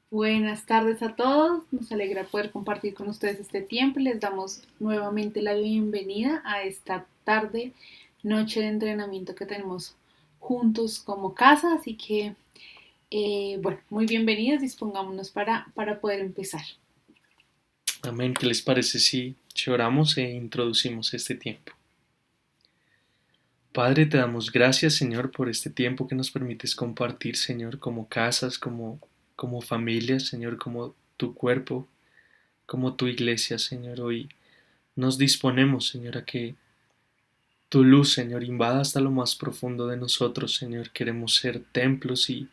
Buenas tardes a todos, nos alegra poder compartir con ustedes este tiempo y les damos nuevamente la bienvenida a esta tarde, noche de entrenamiento que tenemos juntos como casa, así que bueno, muy bienvenidos, dispongámonos para poder empezar. Amén. ¿Qué les parece si oramos e introducimos este tiempo? Padre, te damos gracias, Señor, por este tiempo que nos permites compartir, Señor, como casas, como familias, Señor, como tu cuerpo, como tu iglesia, Señor. Hoy nos disponemos, Señor, a que tu luz, Señor, invada hasta lo más profundo de nosotros, Señor. Queremos ser templos y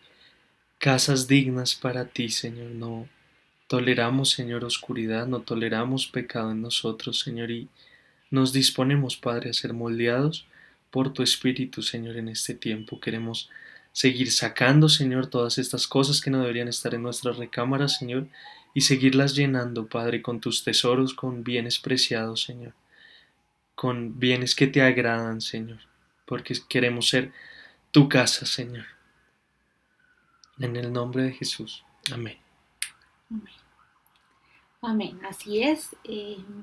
casas dignas para ti, Señor. No toleramos, Señor, oscuridad, no toleramos pecado en nosotros, Señor, y nos disponemos, Padre, a ser moldeados por tu Espíritu, Señor, en este tiempo. Queremos seguir sacando, Señor, todas estas cosas que no deberían estar en nuestras recámaras, Señor, y seguirlas llenando, Padre, con tus tesoros, con bienes preciados, Señor, con bienes que te agradan, Señor, porque queremos ser tu casa, Señor. En el nombre de Jesús. Amén. Amén. Amén, así es.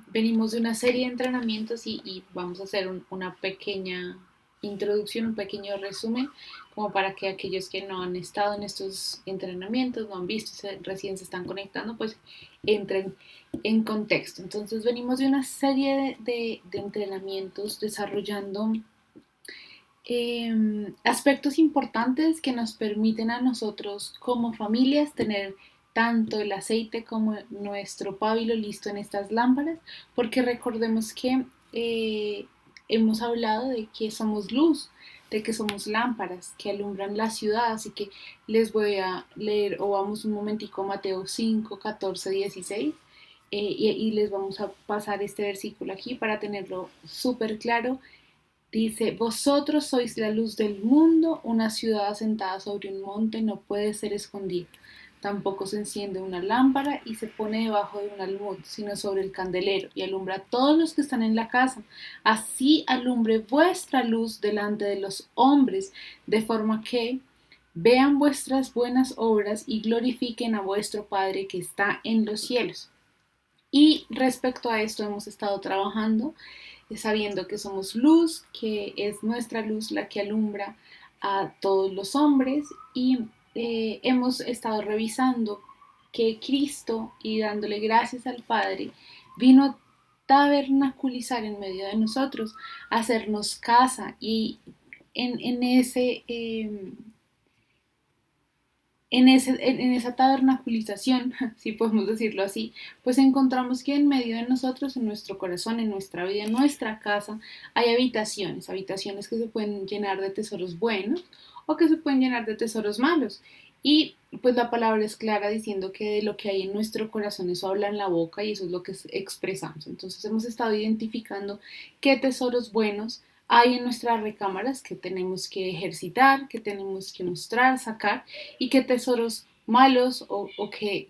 Venimos de una serie de entrenamientos y vamos a hacer una pequeña introducción, un pequeño resumen, como para que aquellos que no han estado en estos entrenamientos, no han visto, recién se están conectando, pues entren en contexto. Entonces venimos de una serie de entrenamientos desarrollando aspectos importantes que nos permiten a nosotros como familias tener tanto el aceite como nuestro pábilo listo en estas lámparas, porque recordemos que hemos hablado de que somos luz, de que somos lámparas que alumbran la ciudad, así que les voy a leer o vamos un momentico a Mateo 5, 14, 16 y les vamos a pasar este versículo aquí para tenerlo súper claro. Dice, vosotros sois la luz del mundo, una ciudad asentada sobre un monte no puede ser escondida. Tampoco se enciende una lámpara y se pone debajo de un almud, sino sobre el candelero, y alumbra a todos los que están en la casa. Así alumbre vuestra luz delante de los hombres, de forma que vean vuestras buenas obras y glorifiquen a vuestro Padre que está en los cielos. Y respecto a esto hemos estado trabajando sabiendo que somos luz, que es nuestra luz la que alumbra a todos los hombres y hemos estado revisando que Cristo y dándole gracias al Padre vino a tabernaculizar en medio de nosotros, a hacernos casa y en ese en esa tabernaculización, si podemos decirlo así, pues encontramos que en medio de nosotros, en nuestro corazón, en nuestra vida, en nuestra casa, hay habitaciones, habitaciones que se pueden llenar de tesoros buenos o que se pueden llenar de tesoros malos. Y pues la palabra es clara diciendo que de lo que hay en nuestro corazón eso habla en la boca y eso es lo que expresamos. Entonces hemos estado identificando qué tesoros buenos hay en nuestras recámaras que tenemos que ejercitar, que tenemos que mostrar, sacar y qué tesoros malos o qué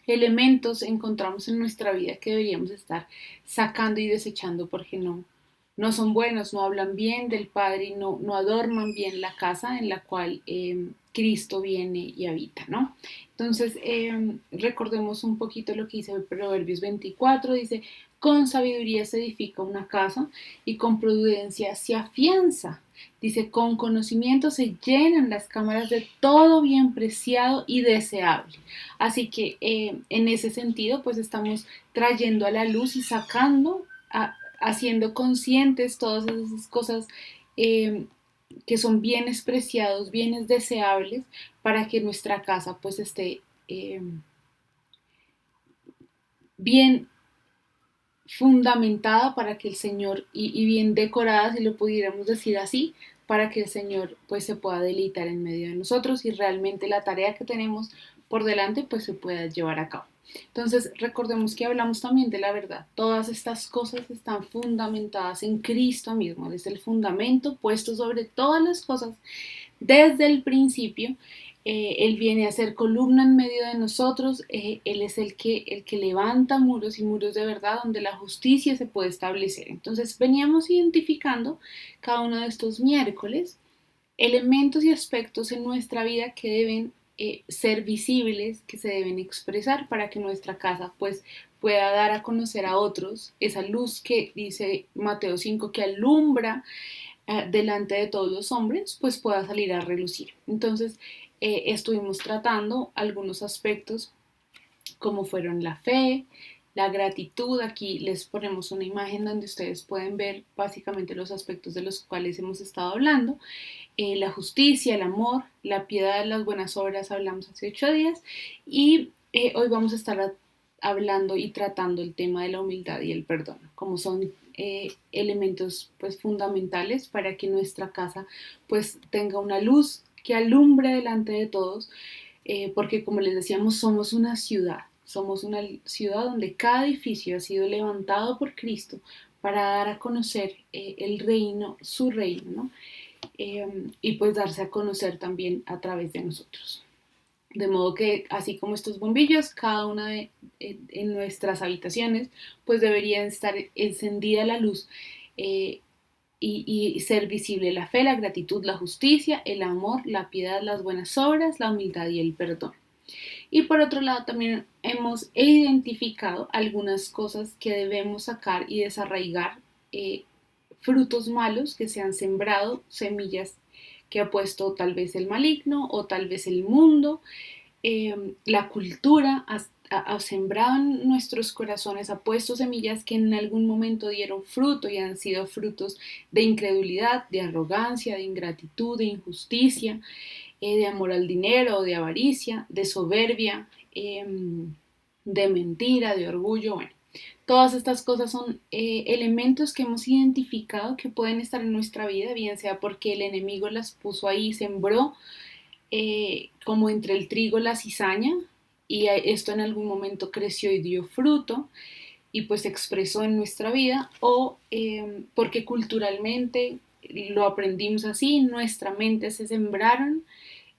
elementos encontramos en nuestra vida que deberíamos estar sacando y desechando porque no son buenos, no hablan bien del Padre y no adornan bien la casa en la cual Cristo viene y habita, ¿no? Entonces, recordemos un poquito lo que dice Proverbios 24, dice, con sabiduría se edifica una casa y con prudencia se afianza. Dice, con conocimiento se llenan las cámaras de todo bien preciado y deseable. Así que en ese sentido, pues estamos trayendo a la luz y sacando, haciendo conscientes todas esas cosas eh, que son bienes preciados, bienes deseables, para que nuestra casa pues esté bien fundamentada para que el Señor y bien decorada, si lo pudiéramos decir así, para que el Señor pues se pueda deleitar en medio de nosotros y realmente la tarea que tenemos por delante pues se pueda llevar a cabo. Entonces recordemos que hablamos también de la verdad. Todas estas cosas están fundamentadas en Cristo mismo, es el fundamento puesto sobre todas las cosas desde el principio. Él viene a ser columna en medio de nosotros, Él es el que levanta muros y muros de verdad donde la justicia se puede establecer. Entonces veníamos identificando cada uno de estos miércoles elementos y aspectos en nuestra vida que deben ser visibles, que se deben expresar para que nuestra casa pues pueda dar a conocer a otros esa luz que dice Mateo 5 que alumbra delante de todos los hombres, pues pueda salir a relucir. Entonces, estuvimos tratando algunos aspectos como fueron la fe, la gratitud. Aquí les ponemos una imagen donde ustedes pueden ver básicamente los aspectos de los cuales hemos estado hablando. La justicia, el amor, la piedad, las buenas obras, hablamos hace 8 días, y hoy vamos a estar hablando y tratando el tema de la humildad y el perdón, como son elementos pues fundamentales para que nuestra casa pues tenga una luz que alumbre delante de todos, porque como les decíamos, somos una ciudad donde cada edificio ha sido levantado por Cristo para dar a conocer el reino, su reino, ¿no? Y pues darse a conocer también a través de nosotros. De modo que, así como estos bombillos, cada una en nuestras habitaciones, pues debería estar encendida la luz, y ser visible la fe, la gratitud, la justicia, el amor, la piedad, las buenas obras, la humildad y el perdón. Y por otro lado, también hemos identificado algunas cosas que debemos sacar y desarraigar, frutos malos que se han sembrado, semillas que ha puesto tal vez el maligno o tal vez el mundo, la cultura ha sembrado en nuestros corazones, ha puesto semillas que en algún momento dieron fruto y han sido frutos de incredulidad, de arrogancia, de ingratitud, de injusticia, de amor al dinero, de avaricia, de soberbia, de mentira, de orgullo. Bueno, todas estas cosas son elementos que hemos identificado que pueden estar en nuestra vida, bien sea porque el enemigo las puso ahí, sembró como entre el trigo la cizaña, y esto en algún momento creció y dio fruto y pues se expresó en nuestra vida, o porque culturalmente lo aprendimos así, nuestra mente se sembraron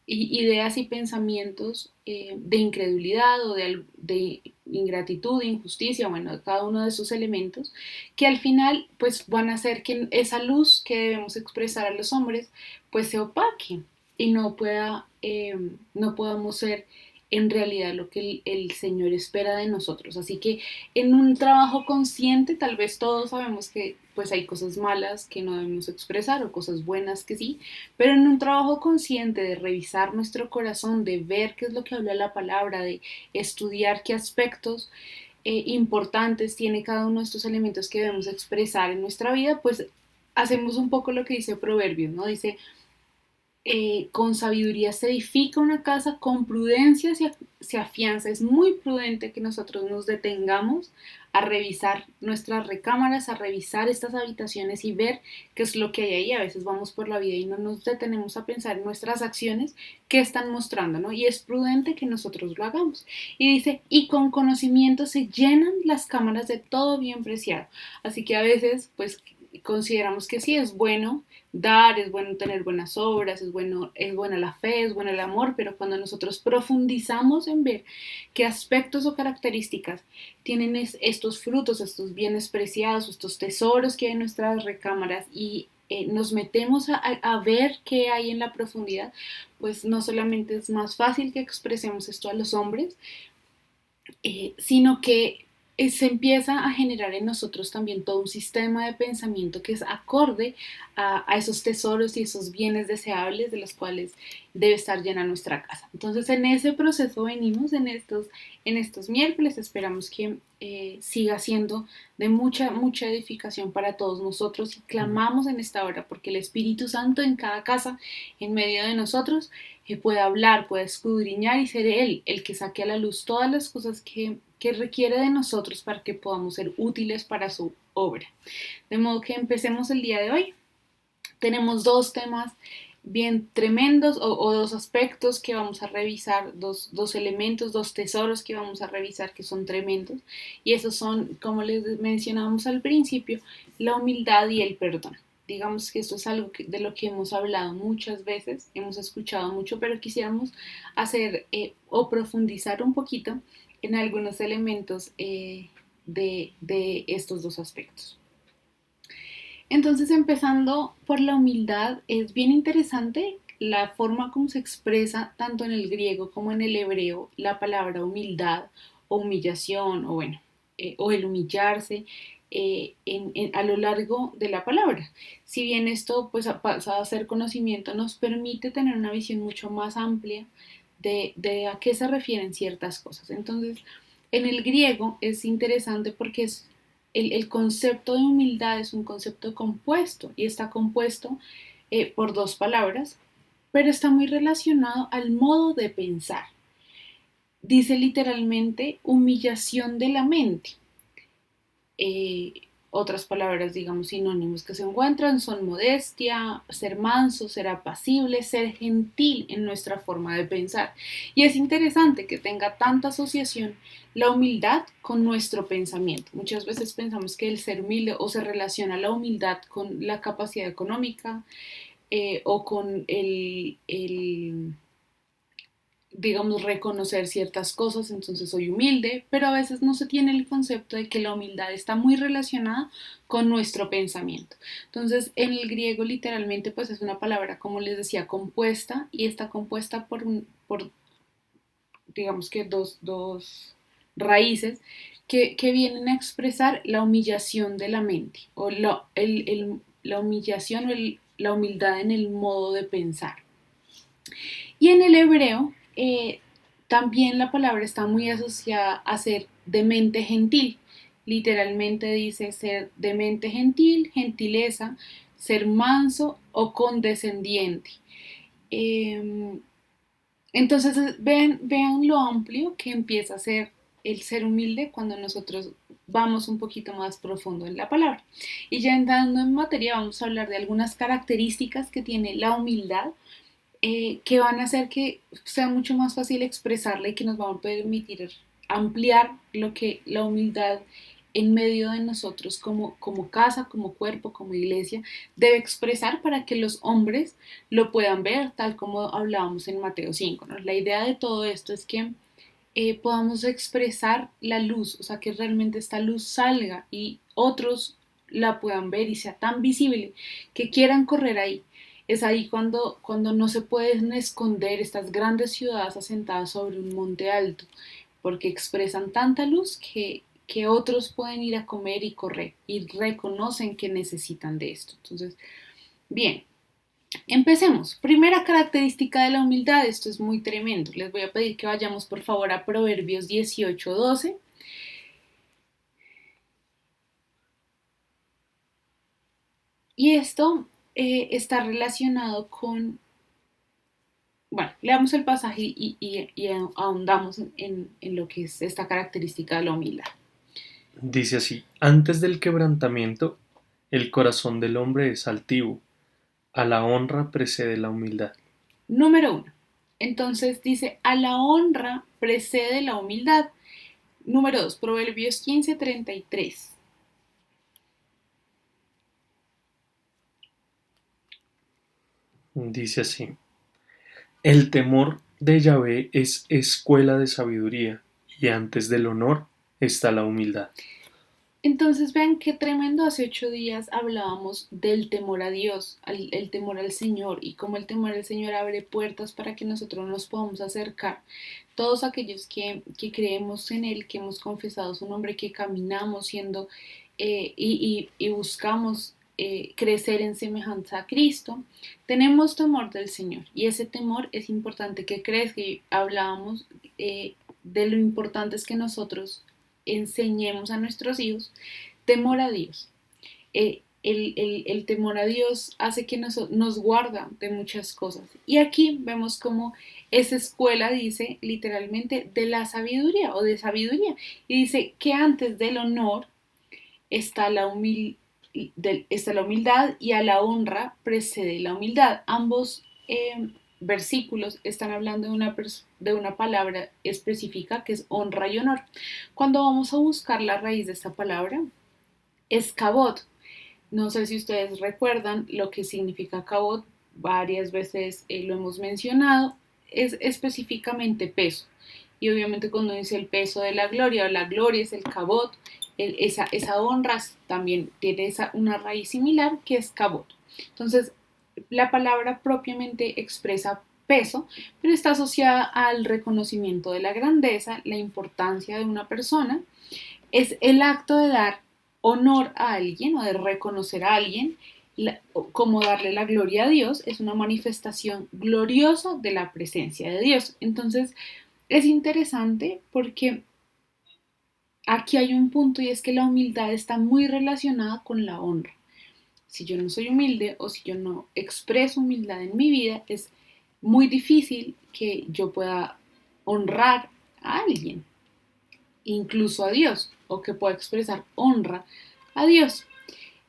ideas y pensamientos de incredulidad o de ingratitud, de injusticia, bueno, cada uno de esos elementos que al final pues van a hacer que esa luz que debemos expresar a los hombres pues se opaque y no podamos ser en realidad lo que el Señor espera de nosotros. Así que en un trabajo consciente, tal vez todos sabemos que pues hay cosas malas que no debemos expresar o cosas buenas que sí, pero en un trabajo consciente de revisar nuestro corazón, de ver qué es lo que habla la palabra, de estudiar qué aspectos importantes tiene cada uno de estos elementos que debemos expresar en nuestra vida, pues hacemos un poco lo que dice Proverbios, ¿no? Dice, con sabiduría se edifica una casa, con prudencia se afianza. Es muy prudente que nosotros nos detengamos a revisar nuestras recámaras, a revisar estas habitaciones y ver qué es lo que hay ahí. A veces vamos por la vida y no nos detenemos a pensar en nuestras acciones, qué están mostrando, ¿no? Y es prudente que nosotros lo hagamos. Y dice, y con conocimiento se llenan las cámaras de todo bien preciado. Así que a veces, pues, consideramos que sí es bueno dar, es bueno tener buenas obras, es buena la fe, es bueno el amor, pero cuando nosotros profundizamos en ver qué aspectos o características tienen estos frutos, estos bienes preciados, estos tesoros que hay en nuestras recámaras, y nos metemos a ver qué hay en la profundidad, pues no solamente es más fácil que expresemos esto a los hombres, sino que se empieza a generar en nosotros también todo un sistema de pensamiento que es acorde a esos tesoros y esos bienes deseables de los cuales debe estar llena nuestra casa. Entonces en ese proceso venimos en estos miércoles, esperamos que siga siendo de mucha edificación para todos nosotros, y clamamos en esta hora porque el Espíritu Santo en cada casa, en medio de nosotros, puede hablar, puede escudriñar y ser Él el que saque a la luz todas las cosas que requiere de nosotros para que podamos ser útiles para su obra. De modo que empecemos el día de hoy. Tenemos dos temas bien tremendos, o dos aspectos que vamos a revisar, dos elementos, dos tesoros que vamos a revisar que son tremendos, y esos son, como les mencionábamos al principio, la humildad y el perdón. Digamos que esto es algo de lo que hemos hablado muchas veces, hemos escuchado mucho, pero quisiéramos hacer o profundizar un poquito en algunos elementos de estos dos aspectos. Entonces, empezando por la humildad, es bien interesante la forma como se expresa tanto en el griego como en el hebreo la palabra humildad o humillación o bueno, o el humillarse a lo largo de la palabra. Si bien esto pues ha pasado a ser conocimiento, nos permite tener una visión mucho más amplia de a qué se refieren ciertas cosas. Entonces, en el griego es interesante porque el concepto de humildad es un concepto compuesto y está compuesto por dos palabras, pero está muy relacionado al modo de pensar. Dice literalmente humillación de la mente. Eh, Otras palabras, digamos, sinónimos que se encuentran son modestia, ser manso, ser apacible, ser gentil en nuestra forma de pensar. Y es interesante que tenga tanta asociación la humildad con nuestro pensamiento. Muchas veces pensamos que el ser humilde o se relaciona la humildad con la capacidad económica o con digamos, reconocer ciertas cosas, entonces soy humilde, pero a veces no se tiene el concepto de que la humildad está muy relacionada con nuestro pensamiento. Entonces, en el griego literalmente pues es una palabra, como les decía, compuesta y está compuesta por digamos que dos raíces que vienen a expresar la humillación de la mente o la humillación o la humildad en el modo de pensar. Y en el hebreo también la palabra está muy asociada a ser de mente gentil. Literalmente dice ser de mente gentil, gentileza, ser manso o condescendiente. Eh, entonces vean lo amplio que empieza a ser el ser humilde cuando nosotros vamos un poquito más profundo en la palabra. Y ya entrando en materia vamos a hablar de algunas características que tiene la humildad que van a hacer que sea mucho más fácil expresarla y que nos van a permitir ampliar lo que la humildad en medio de nosotros como casa, como cuerpo, como iglesia, debe expresar para que los hombres lo puedan ver, tal como hablábamos en Mateo 5, ¿no? La idea de todo esto es que podamos expresar la luz, o sea, que realmente esta luz salga y otros la puedan ver y sea tan visible que quieran correr ahí. Es ahí cuando no se pueden esconder estas grandes ciudades asentadas sobre un monte alto, porque expresan tanta luz que otros pueden ir a comer y correr y reconocen que necesitan de esto. Entonces, bien, empecemos. Primera característica de la humildad, esto es muy tremendo. Les voy a pedir que vayamos por favor a Proverbios 18:12. Y esto está relacionado con, bueno, leamos el pasaje y ahondamos en lo que es esta característica de la humildad. Dice así, antes del quebrantamiento, el corazón del hombre es altivo, a la honra precede la humildad. Número uno. Entonces dice, a la honra precede la humildad. Número dos, Proverbios 15:33. Dice así, el temor de Yahvé es escuela de sabiduría, y antes del honor está la humildad. Entonces vean qué tremendo, hace 8 días hablábamos del temor a Dios, el temor al Señor y cómo el temor al Señor abre puertas para que nosotros nos podamos acercar. Todos aquellos que creemos en Él, que hemos confesado su nombre, que caminamos siendo y buscamos crecer en semejanza a Cristo, tenemos temor del Señor y ese temor es importante que crezca y hablábamos de lo importante es que nosotros enseñemos a nuestros hijos temor a Dios. El temor a Dios hace que nos guarda de muchas cosas. Y aquí vemos como esa escuela dice literalmente de la sabiduría o de sabiduría. Y dice que antes del honor está está la humildad y a la honra precede la humildad. Ambos versículos están hablando de una palabra específica que es honra y honor. Cuando vamos a buscar la raíz de esta palabra, es kabod. No sé si ustedes recuerdan lo que significa kabod, varias veces lo hemos mencionado, es específicamente peso. Y obviamente cuando dice el peso de la gloria es el kabod, esa honra también tiene una raíz similar que es kabod. Entonces, la palabra propiamente expresa peso, pero está asociada al reconocimiento de la grandeza, la importancia de una persona. Es el acto de dar honor a alguien o de reconocer a alguien, como darle la gloria a Dios, es una manifestación gloriosa de la presencia de Dios. Entonces, es interesante porque aquí hay un punto y es que la humildad está muy relacionada con la honra. Si yo no soy humilde o si yo no expreso humildad en mi vida, es muy difícil que yo pueda honrar a alguien, incluso a Dios, o que pueda expresar honra a Dios.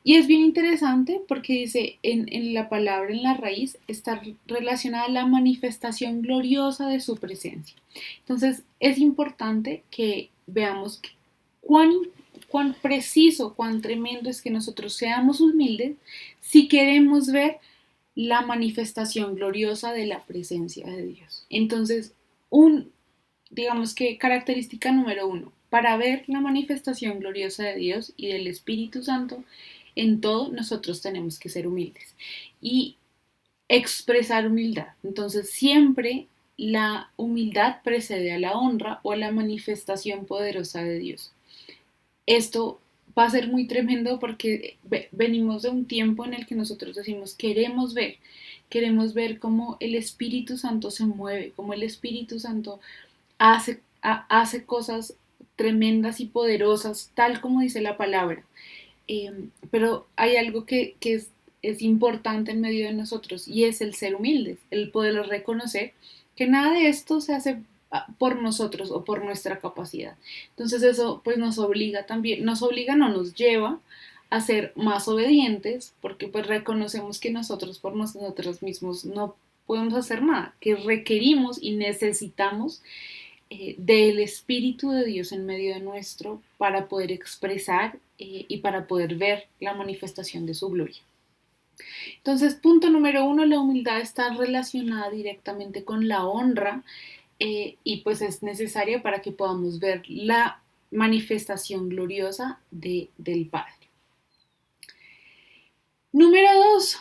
Y es bien interesante porque dice en la palabra, en la raíz, está relacionada a la manifestación gloriosa de su presencia. Entonces es importante que veamos cuán, cuán preciso, cuán tremendo es que nosotros seamos humildes si queremos ver la manifestación gloriosa de la presencia de Dios. Entonces, digamos que característica número uno, para ver la manifestación gloriosa de Dios y del Espíritu Santo, en todo nosotros tenemos que ser humildes y expresar humildad. Entonces siempre la humildad precede a la honra o a la manifestación poderosa de Dios. Esto va a ser muy tremendo porque venimos de un tiempo en el que nosotros decimos queremos ver cómo el Espíritu Santo se mueve, cómo el Espíritu Santo hace cosas tremendas y poderosas, tal como dice la palabra. Pero hay algo que es importante en medio de nosotros y es el ser humildes, el poder reconocer que nada de esto se hace por nosotros o por nuestra capacidad. Entonces eso pues nos obliga también, no nos lleva a ser más obedientes porque pues reconocemos que nosotros por nosotros mismos no podemos hacer nada, que requerimos y necesitamos del Espíritu de Dios en medio de nuestro para poder expresar y para poder ver la manifestación de su gloria. Entonces, punto número uno, la humildad está relacionada directamente con la honra y pues es necesaria para que podamos ver la manifestación gloriosa del Padre. Número dos,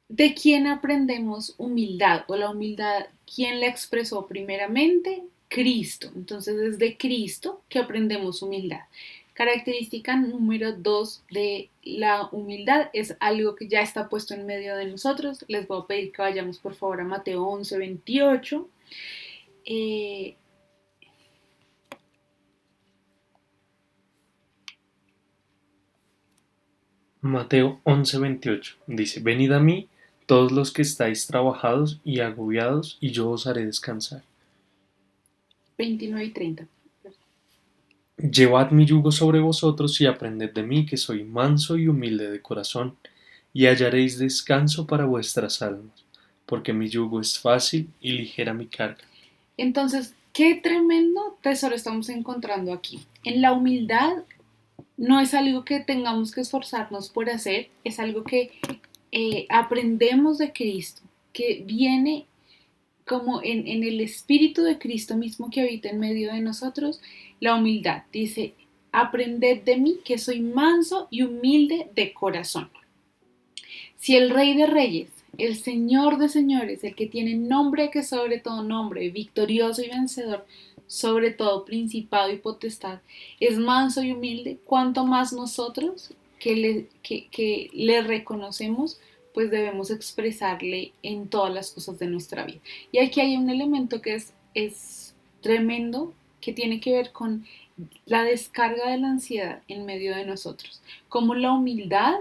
¿de quién aprendemos humildad o la humildad? ¿Quién la expresó primeramente? Cristo. Entonces es de Cristo que aprendemos humildad. Característica número dos de la humildad es algo que ya está puesto en medio de nosotros. Les voy a pedir que vayamos por favor a Mateo 11:28. Mateo 11:28 dice, venid a mí todos los que estáis trabajados y agobiados, y yo os haré descansar. 29 y 30. Llevad mi yugo sobre vosotros y aprended de mí, que soy manso y humilde de corazón, y hallaréis descanso para vuestras almas, porque mi yugo es fácil y ligera mi carga. Entonces, qué tremendo tesoro estamos encontrando aquí. En la humildad no es algo que tengamos que esforzarnos por hacer, es algo que aprendemos de Cristo, que viene como en el Espíritu de Cristo mismo que habita en medio de nosotros, la humildad. Dice, aprended de mí que soy manso y humilde de corazón. Si el Rey de Reyes, el Señor de Señores, el que tiene nombre que sobre todo nombre, victorioso y vencedor, sobre todo principado y potestad, es manso y humilde, cuanto más nosotros que le reconocemos, pues debemos expresarle en todas las cosas de nuestra vida. Y aquí hay un elemento que es tremendo, que tiene que ver con la descarga de la ansiedad en medio de nosotros, como la humildad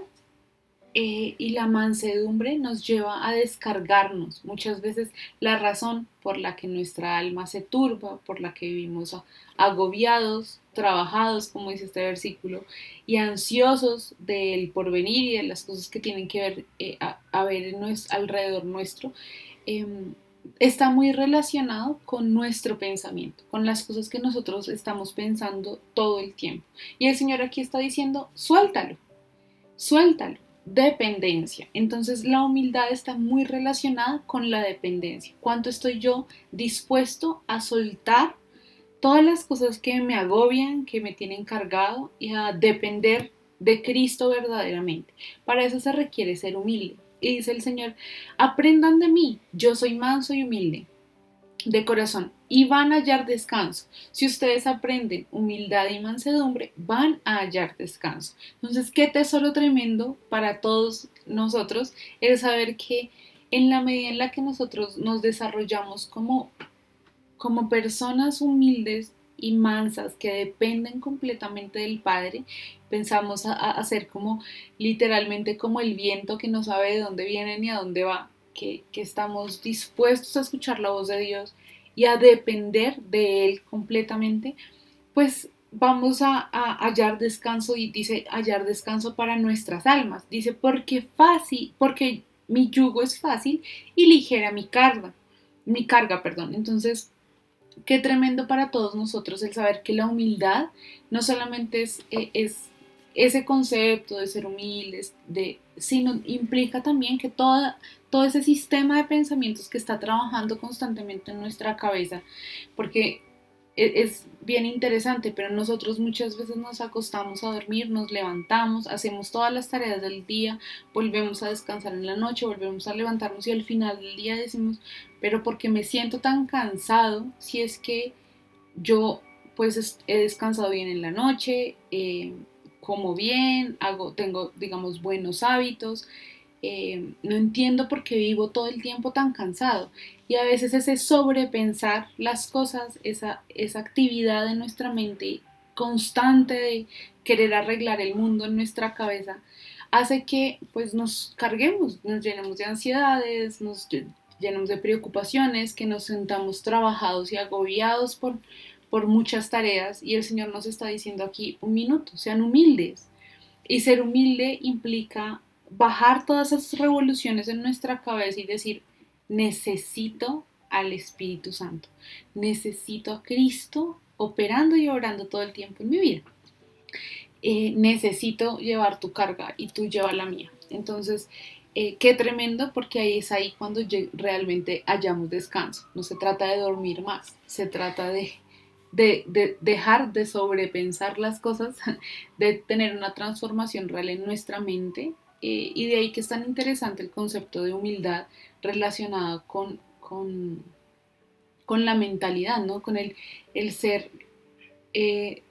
y la mansedumbre nos lleva a descargarnos. Muchas veces la razón por la que nuestra alma se turba, por la que vivimos agobiados, trabajados, como dice este versículo, y ansiosos del porvenir y de las cosas que tienen que ver, a ver alrededor nuestro, eh, está muy relacionado con nuestro pensamiento, con las cosas que nosotros estamos pensando todo el tiempo. Y el Señor aquí está diciendo, suéltalo, suéltalo. Dependencia. Entonces la humildad está muy relacionada con la dependencia. ¿Cuánto estoy yo dispuesto a soltar todas las cosas que me agobian, que me tienen cargado y a depender de Cristo verdaderamente? Para eso se requiere ser humilde. Y dice el Señor, aprendan de mí, yo soy manso y humilde de corazón y van a hallar descanso. Si ustedes aprenden humildad y mansedumbre, van a hallar descanso. Entonces, qué tesoro tremendo para todos nosotros el saber que en la medida en la que nosotros nos desarrollamos como personas humildes y mansas que dependen completamente del Padre, pensamos a ser como literalmente como el viento que no sabe de dónde viene ni a dónde va, que estamos dispuestos a escuchar la voz de Dios y a depender de Él completamente, pues vamos a hallar descanso y dice hallar descanso para nuestras almas. Dice porque mi yugo es fácil y ligera mi carga, perdón. Entonces, qué tremendo para todos nosotros el saber que la humildad no solamente es ese concepto de ser humildes, sino implica también que todo ese sistema de pensamientos que está trabajando constantemente en nuestra cabeza, porque es bien interesante, pero nosotros muchas veces nos acostamos a dormir, nos levantamos, hacemos todas las tareas del día, volvemos a descansar en la noche, volvemos a levantarnos y al final del día decimos, pero ¿por qué me siento tan cansado si es que yo pues he descansado bien en la noche, como bien, tengo digamos buenos hábitos? No entiendo por qué vivo todo el tiempo tan cansado y a veces ese sobrepensar las cosas, esa actividad de nuestra mente constante de querer arreglar el mundo en nuestra cabeza hace que pues nos carguemos, nos llenemos de ansiedades, nos llenemos de preocupaciones, que nos sentamos trabajados y agobiados por muchas tareas y el Señor nos está diciendo aquí un minuto, sean humildes y ser humilde implica bajar todas esas revoluciones en nuestra cabeza y decir, necesito al Espíritu Santo, necesito a Cristo operando y obrando todo el tiempo en mi vida. Necesito llevar tu carga y tú lleva la mía. Entonces, qué tremendo porque ahí es ahí cuando realmente hallamos descanso. No se trata de dormir más, se trata de dejar de sobrepensar las cosas, de tener una transformación real en nuestra mente y de ahí que es tan interesante el concepto de humildad relacionado con la mentalidad, ¿no? Con el ser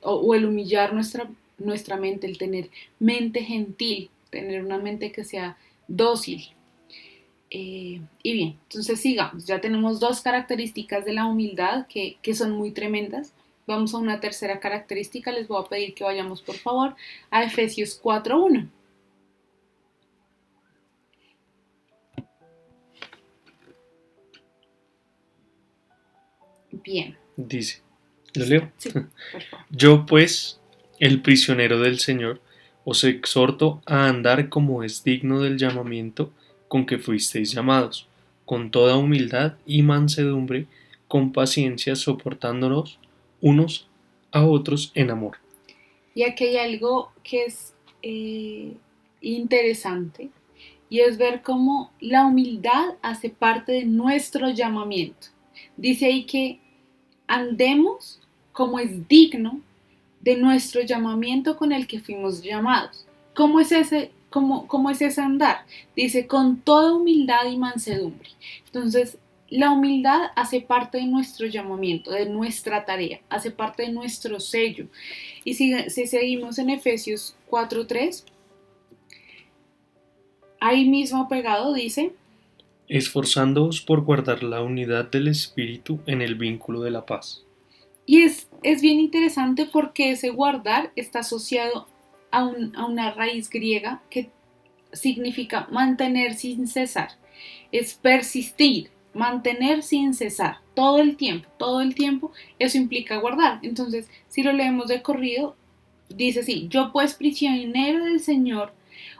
o el humillar nuestra mente, el tener mente gentil, tener una mente que sea dócil. Y bien, entonces sigamos, ya tenemos dos características de la humildad que son muy tremendas. Vamos a una tercera característica, les voy a pedir que vayamos por favor a Efesios 4:1. Bien. Dice, ¿lo leo? Sí, por favor. Yo pues, el prisionero del Señor, os exhorto a andar como es digno del llamamiento con que fuisteis llamados, con toda humildad y mansedumbre, con paciencia soportándonos unos a otros en amor. Y aquí hay algo que es interesante y es ver cómo la humildad hace parte de nuestro llamamiento. Dice ahí que andemos como es digno de nuestro llamamiento con el que fuimos llamados. ¿Cómo es ese andar? Dice, con toda humildad y mansedumbre. Entonces, la humildad hace parte de nuestro llamamiento, de nuestra tarea, hace parte de nuestro sello. Y si seguimos en Efesios 4:3, ahí mismo pegado dice, Esforzándoos por guardar la unidad del Espíritu en el vínculo de la paz. y es bien interesante porque ese guardar está asociado a una raíz griega que significa mantener sin cesar, es persistir, mantener sin cesar, todo el tiempo, eso implica guardar. Entonces, si lo leemos de corrido, dice así, yo pues prisionero del Señor,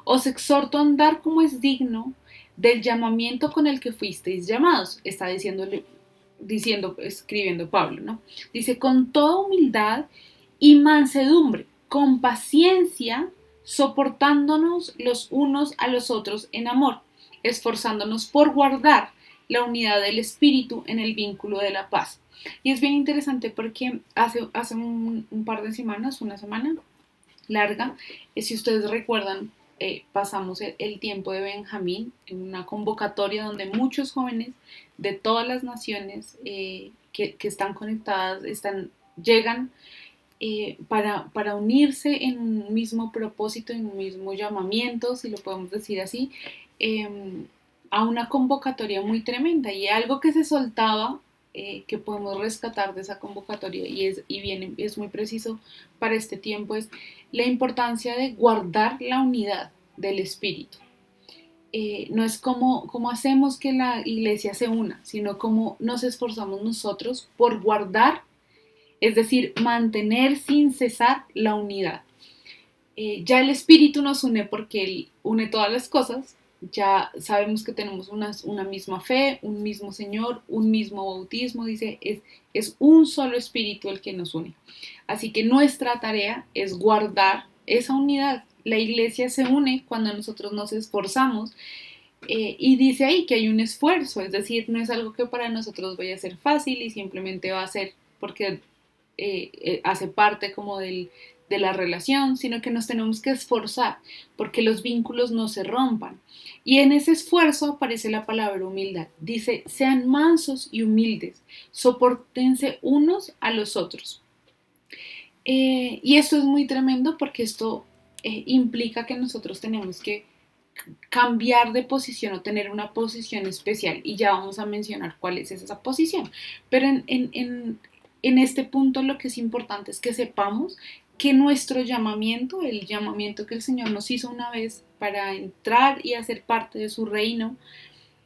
os exhorto a andar como es digno del llamamiento con el que fuisteis llamados, está escribiendo Pablo, ¿no? Dice, con toda humildad y mansedumbre, con paciencia, soportándonos los unos a los otros en amor, esforzándonos por guardar la unidad del espíritu en el vínculo de la paz. Y es bien interesante porque hace un par de semanas, una semana larga, si ustedes recuerdan, pasamos el tiempo de Benjamín en una convocatoria donde muchos jóvenes de todas las naciones que están conectadas llegan para unirse en un mismo propósito, en un mismo llamamiento, si lo podemos decir así, eh, a una convocatoria muy tremenda. Y algo que se soltaba, que podemos rescatar de esa convocatoria es muy preciso para este tiempo, es la importancia de guardar la unidad del espíritu. No es como hacemos que la iglesia se una, sino como nos esforzamos nosotros por guardar, es decir, mantener sin cesar la unidad. Ya el espíritu nos une porque él une todas las cosas, ya sabemos que tenemos una misma fe, un mismo Señor, un mismo bautismo, dice, es un solo espíritu el que nos une. Así que nuestra tarea es guardar esa unidad. La iglesia se une cuando nosotros nos esforzamos, y dice ahí que hay un esfuerzo, es decir, no es algo que para nosotros vaya a ser fácil y simplemente va a ser porque hace parte como de la relación, sino que nos tenemos que esforzar porque los vínculos no se rompan. Y en ese esfuerzo aparece la palabra humildad. Dice, sean mansos y humildes, soportense unos a los otros. Y esto es muy tremendo porque esto implica que nosotros tenemos que cambiar de posición o tener una posición especial, y ya vamos a mencionar cuál es esa posición. Pero en este punto lo que es importante es que sepamos que nuestro llamamiento, el llamamiento que el Señor nos hizo una vez para entrar y hacer parte de su reino,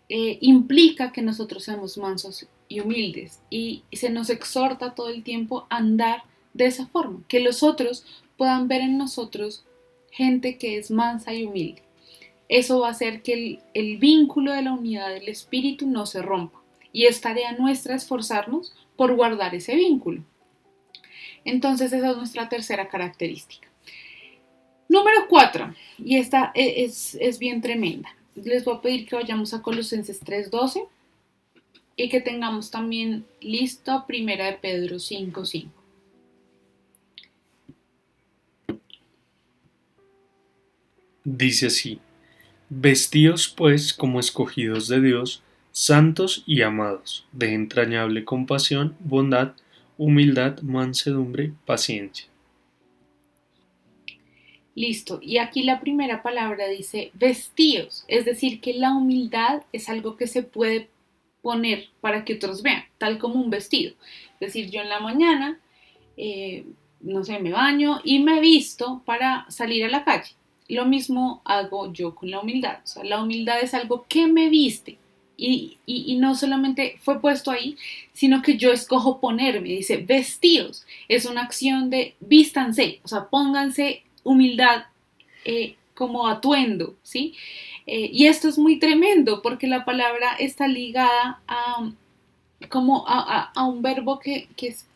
implica que nosotros seamos mansos y humildes, y se nos exhorta todo el tiempo a andar de esa forma, que los otros puedan ver en nosotros gente que es mansa y humilde. Eso va a hacer que el vínculo de la unidad del espíritu no se rompa, y es tarea nuestra esforzarnos por guardar ese vínculo. Entonces esa es nuestra tercera característica. Número 4, y esta es bien tremenda. Les voy a pedir que vayamos a Colosenses 3:12 y que tengamos también listo Primera de Pedro 5:5. Dice así: vestíos pues como escogidos de Dios, santos y amados, de entrañable compasión, bondad, humildad, mansedumbre, paciencia. Listo, y aquí la primera palabra dice vestíos, es decir, que la humildad es algo que se puede poner para que otros vean, tal como un vestido. Es decir, yo en la mañana, eh, no sé, me baño y me visto para salir a la calle. Lo mismo hago yo con la humildad. O sea, la humildad es algo que me viste. Y no solamente fue puesto ahí, sino que yo escojo ponerme. Dice vestíos. Es una acción de vístanse. O sea, pónganse humildad como atuendo, ¿sí? Y esto es muy tremendo porque la palabra está ligada a un verbo que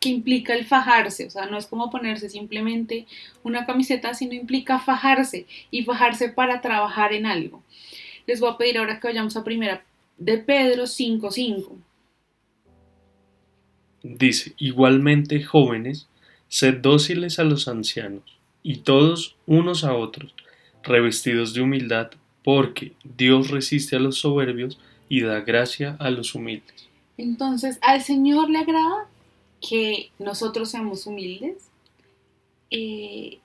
implica el fajarse. O sea, no es como ponerse simplemente una camiseta, sino implica fajarse, y fajarse para trabajar en algo. Les voy a pedir ahora que vayamos a primera de Pedro 5:5. Dice: igualmente, jóvenes, sed dóciles a los ancianos, y todos unos a otros, revestidos de humildad, porque Dios resiste a los soberbios y da gracia a los humildes. Entonces, al Señor le agrada que nosotros seamos humildes, eh,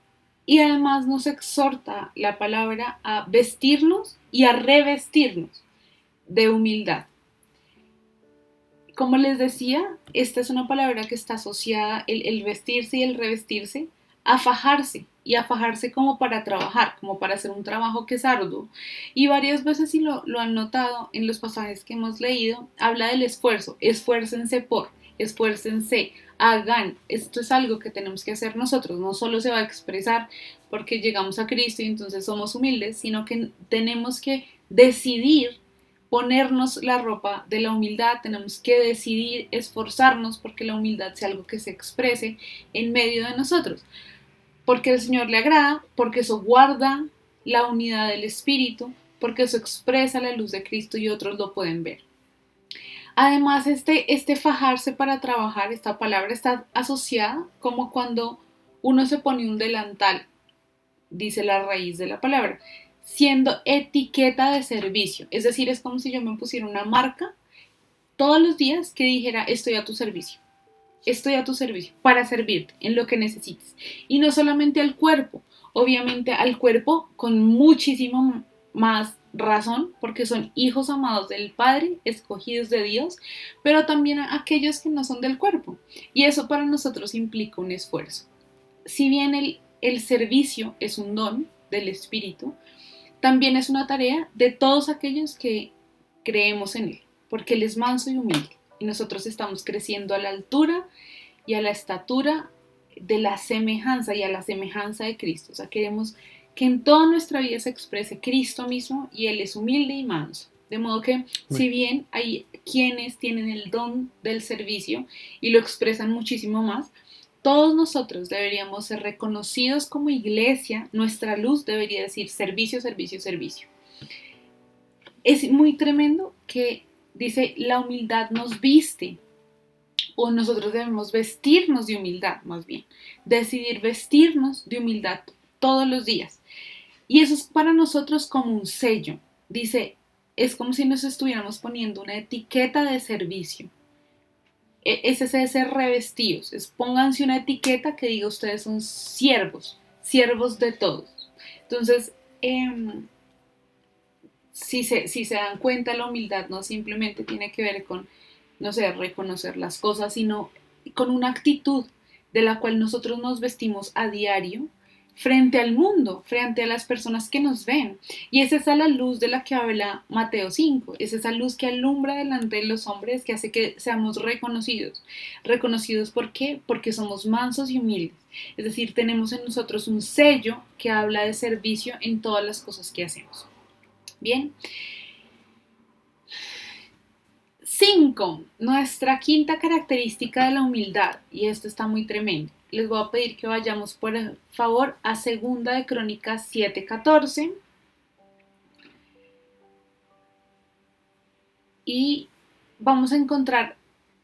y además nos exhorta la palabra a vestirnos y a revestirnos de humildad. Como les decía, esta es una palabra que está asociada, el vestirse y el revestirse, a fajarse, y a fajarse como para trabajar, como para hacer un trabajo que es arduo. Y varias veces, si lo han notado en los pasajes que hemos leído, habla del esfuerzo. Esfuércense, hagan. Esto es algo que tenemos que hacer nosotros. No solo se va a expresar porque llegamos a Cristo y entonces somos humildes, sino que tenemos que decidir ponernos la ropa de la humildad. Tenemos que decidir esforzarnos porque la humildad sea algo que se exprese en medio de nosotros, porque el Señor le agrada, porque eso guarda la unidad del Espíritu, porque eso expresa la luz de Cristo y otros lo pueden ver. Además, este fajarse para trabajar, esta palabra está asociada como cuando uno se pone un delantal, dice la raíz de la palabra. siendo etiqueta de servicio. Es decir, es como si yo me pusiera una marca todos los días que dijera estoy a tu servicio. Estoy a tu servicio para servirte en lo que necesites. Y no solamente al cuerpo, obviamente al cuerpo con muchísimo más razón, porque son hijos amados del Padre, escogidos de Dios, pero también a aquellos que no son del cuerpo. Y eso para nosotros implica un esfuerzo. Si bien el servicio es un don del Espíritu, también es una tarea de todos aquellos que creemos en Él, porque Él es manso y humilde, y nosotros estamos creciendo a la altura y a la estatura de la semejanza y a la semejanza de Cristo. O sea, queremos que en toda nuestra vida se exprese Cristo mismo y Él es humilde y manso. De modo que, si bien hay quienes tienen el don del servicio y lo expresan muchísimo más, todos nosotros deberíamos ser reconocidos como iglesia. Nuestra luz debería decir servicio, servicio, servicio. Es muy tremendo que dice la humildad nos viste, o nosotros debemos vestirnos de humildad, más bien, decidir vestirnos de humildad todos los días. Y eso es para nosotros como un sello. Dice, es como si nos estuviéramos poniendo una etiqueta de servicio. Es ese revestidos, es pónganse una etiqueta que diga ustedes son siervos, siervos de todos. Entonces, si se dan cuenta, la humildad no simplemente tiene que ver con, no sé, reconocer las cosas, sino con una actitud de la cual nosotros nos vestimos a diario frente al mundo, frente a las personas que nos ven. Y es esa la luz de la que habla Mateo 5, es esa luz que alumbra delante de los hombres, que hace que seamos reconocidos. ¿Reconocidos por qué? Porque somos mansos y humildes. Es decir, tenemos en nosotros un sello que habla de servicio en todas las cosas que hacemos. Bien. 5. Nuestra quinta característica de la humildad, y esto está muy tremendo. Les voy a pedir que vayamos por favor a 2 de Crónicas 7:14 y vamos a encontrar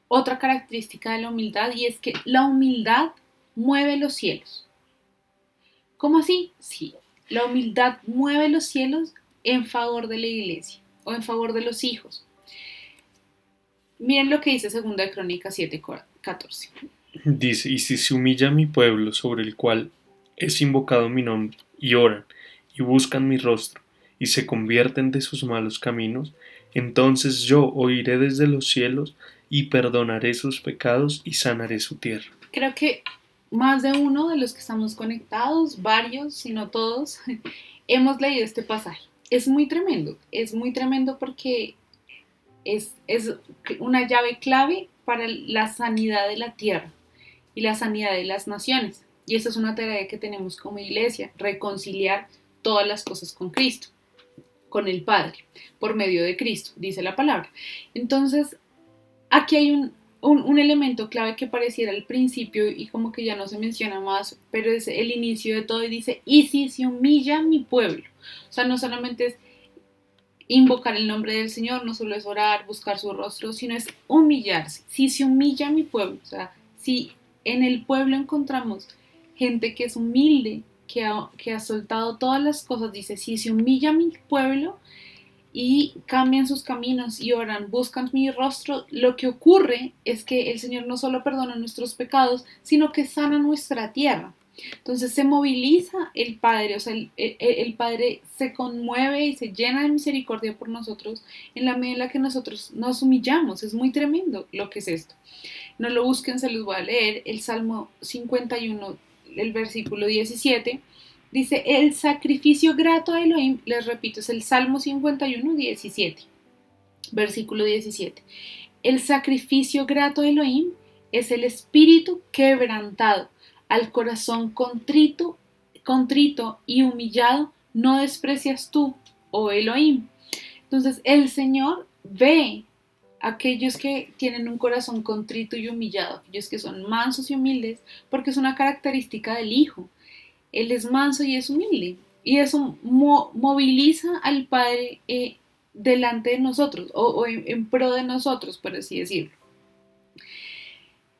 otra característica de la humildad, y es que la humildad mueve los cielos. ¿Cómo así? Sí, la humildad mueve los cielos en favor de la iglesia o en favor de los hijos. Miren lo que dice 2 de Crónicas 7:14. Dice, y si se humilla mi pueblo sobre el cual es invocado mi nombre, y oran, y buscan mi rostro, y se convierten de sus malos caminos, entonces yo oiré desde los cielos, y perdonaré sus pecados, y sanaré su tierra. Creo que más de uno de los que estamos conectados, varios, si no todos, hemos leído este pasaje. Es muy tremendo porque es una llave clave para la sanidad de la tierra y la sanidad de las naciones. Y esa es una tarea que tenemos como iglesia, reconciliar todas las cosas con Cristo, con el Padre, por medio de Cristo, dice la palabra. Entonces, aquí hay un elemento clave que pareciera al principio y como que ya no se menciona más, pero es el inicio de todo y dice, y si se humilla mi pueblo. O sea, no solamente es invocar el nombre del Señor, no solo es orar, buscar su rostro, sino es humillarse. Si se humilla mi pueblo, o sea, si en el pueblo encontramos gente que es humilde, que ha soltado todas las cosas, dice, si se humilla mi pueblo y cambian sus caminos y oran, buscan mi rostro, lo que ocurre es que el Señor no solo perdona nuestros pecados, sino que sana nuestra tierra. Entonces se moviliza el Padre, o sea, el Padre se conmueve y se llena de misericordia por nosotros en la medida en la que nosotros nos humillamos. Es muy tremendo lo que es esto. No lo busquen, se los voy a leer. El Salmo 51, el versículo 17, dice, el sacrificio grato a Elohim, les repito, es el Salmo 51, 17, versículo 17. El sacrificio grato a Elohim es el espíritu quebrantado, al corazón contrito y humillado, no desprecias tú, oh Elohim. Entonces el Señor ve a aquellos que tienen un corazón contrito y humillado, aquellos que son mansos y humildes, porque es una característica del Hijo. Él es manso y es humilde, y eso moviliza al Padre delante de nosotros, o en pro de nosotros, por así decirlo.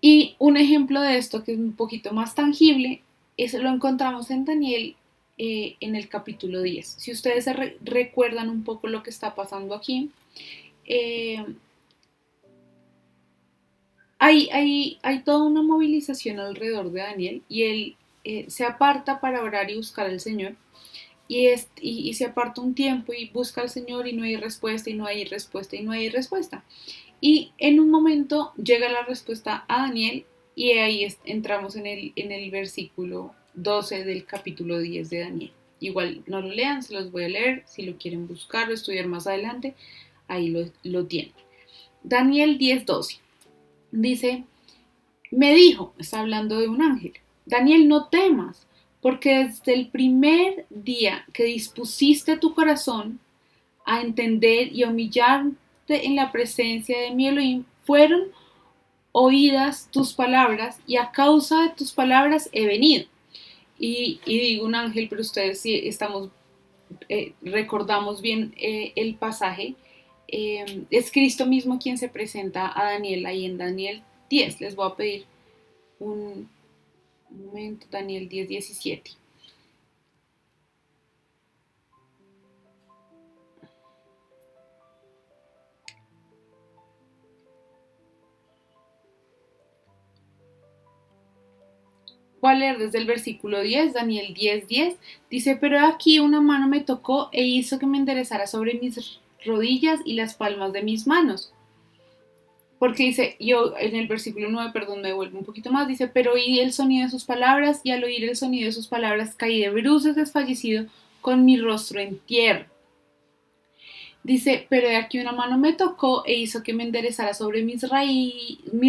Y un ejemplo de esto que es un poquito más tangible, lo encontramos en Daniel en el capítulo 10. Si ustedes recuerdan un poco lo que está pasando aquí, eh, hay toda una movilización alrededor de Daniel y él se aparta para orar y buscar al Señor. Y se aparta un tiempo y busca al Señor y no hay respuesta y no hay respuesta y no hay respuesta. Y en un momento llega la respuesta a Daniel y ahí entramos en el versículo 12 del capítulo 10 de Daniel. Igual no lo lean, se los voy a leer, si lo quieren buscar o estudiar más adelante, ahí lo tienen. Daniel 10:12 dice, me dijo, está hablando de un ángel, Daniel, no temas, porque desde el primer día que dispusiste tu corazón a entender y a humillarte en la presencia de mi Elohim, fueron oídas tus palabras y a causa de tus palabras he venido. Y digo un ángel, pero ustedes sí estamos, recordamos bien el pasaje, es Cristo mismo quien se presenta a Daniel ahí en Daniel 10. Les voy a pedir un momento, Daniel 10:17. Voy a leer desde el versículo 10, Daniel 10:10. Dice, pero aquí una mano me tocó e hizo que me enderezara sobre mis rodillas y las palmas de mis manos. Porque dice, yo en el versículo 9, perdón, me devuelvo un poquito más, dice, pero oí el sonido de sus palabras y al oír el sonido de sus palabras caí de bruces desfallecido con mi rostro en tierra. Dice, pero de aquí una mano me tocó e hizo que me enderezara sobre mis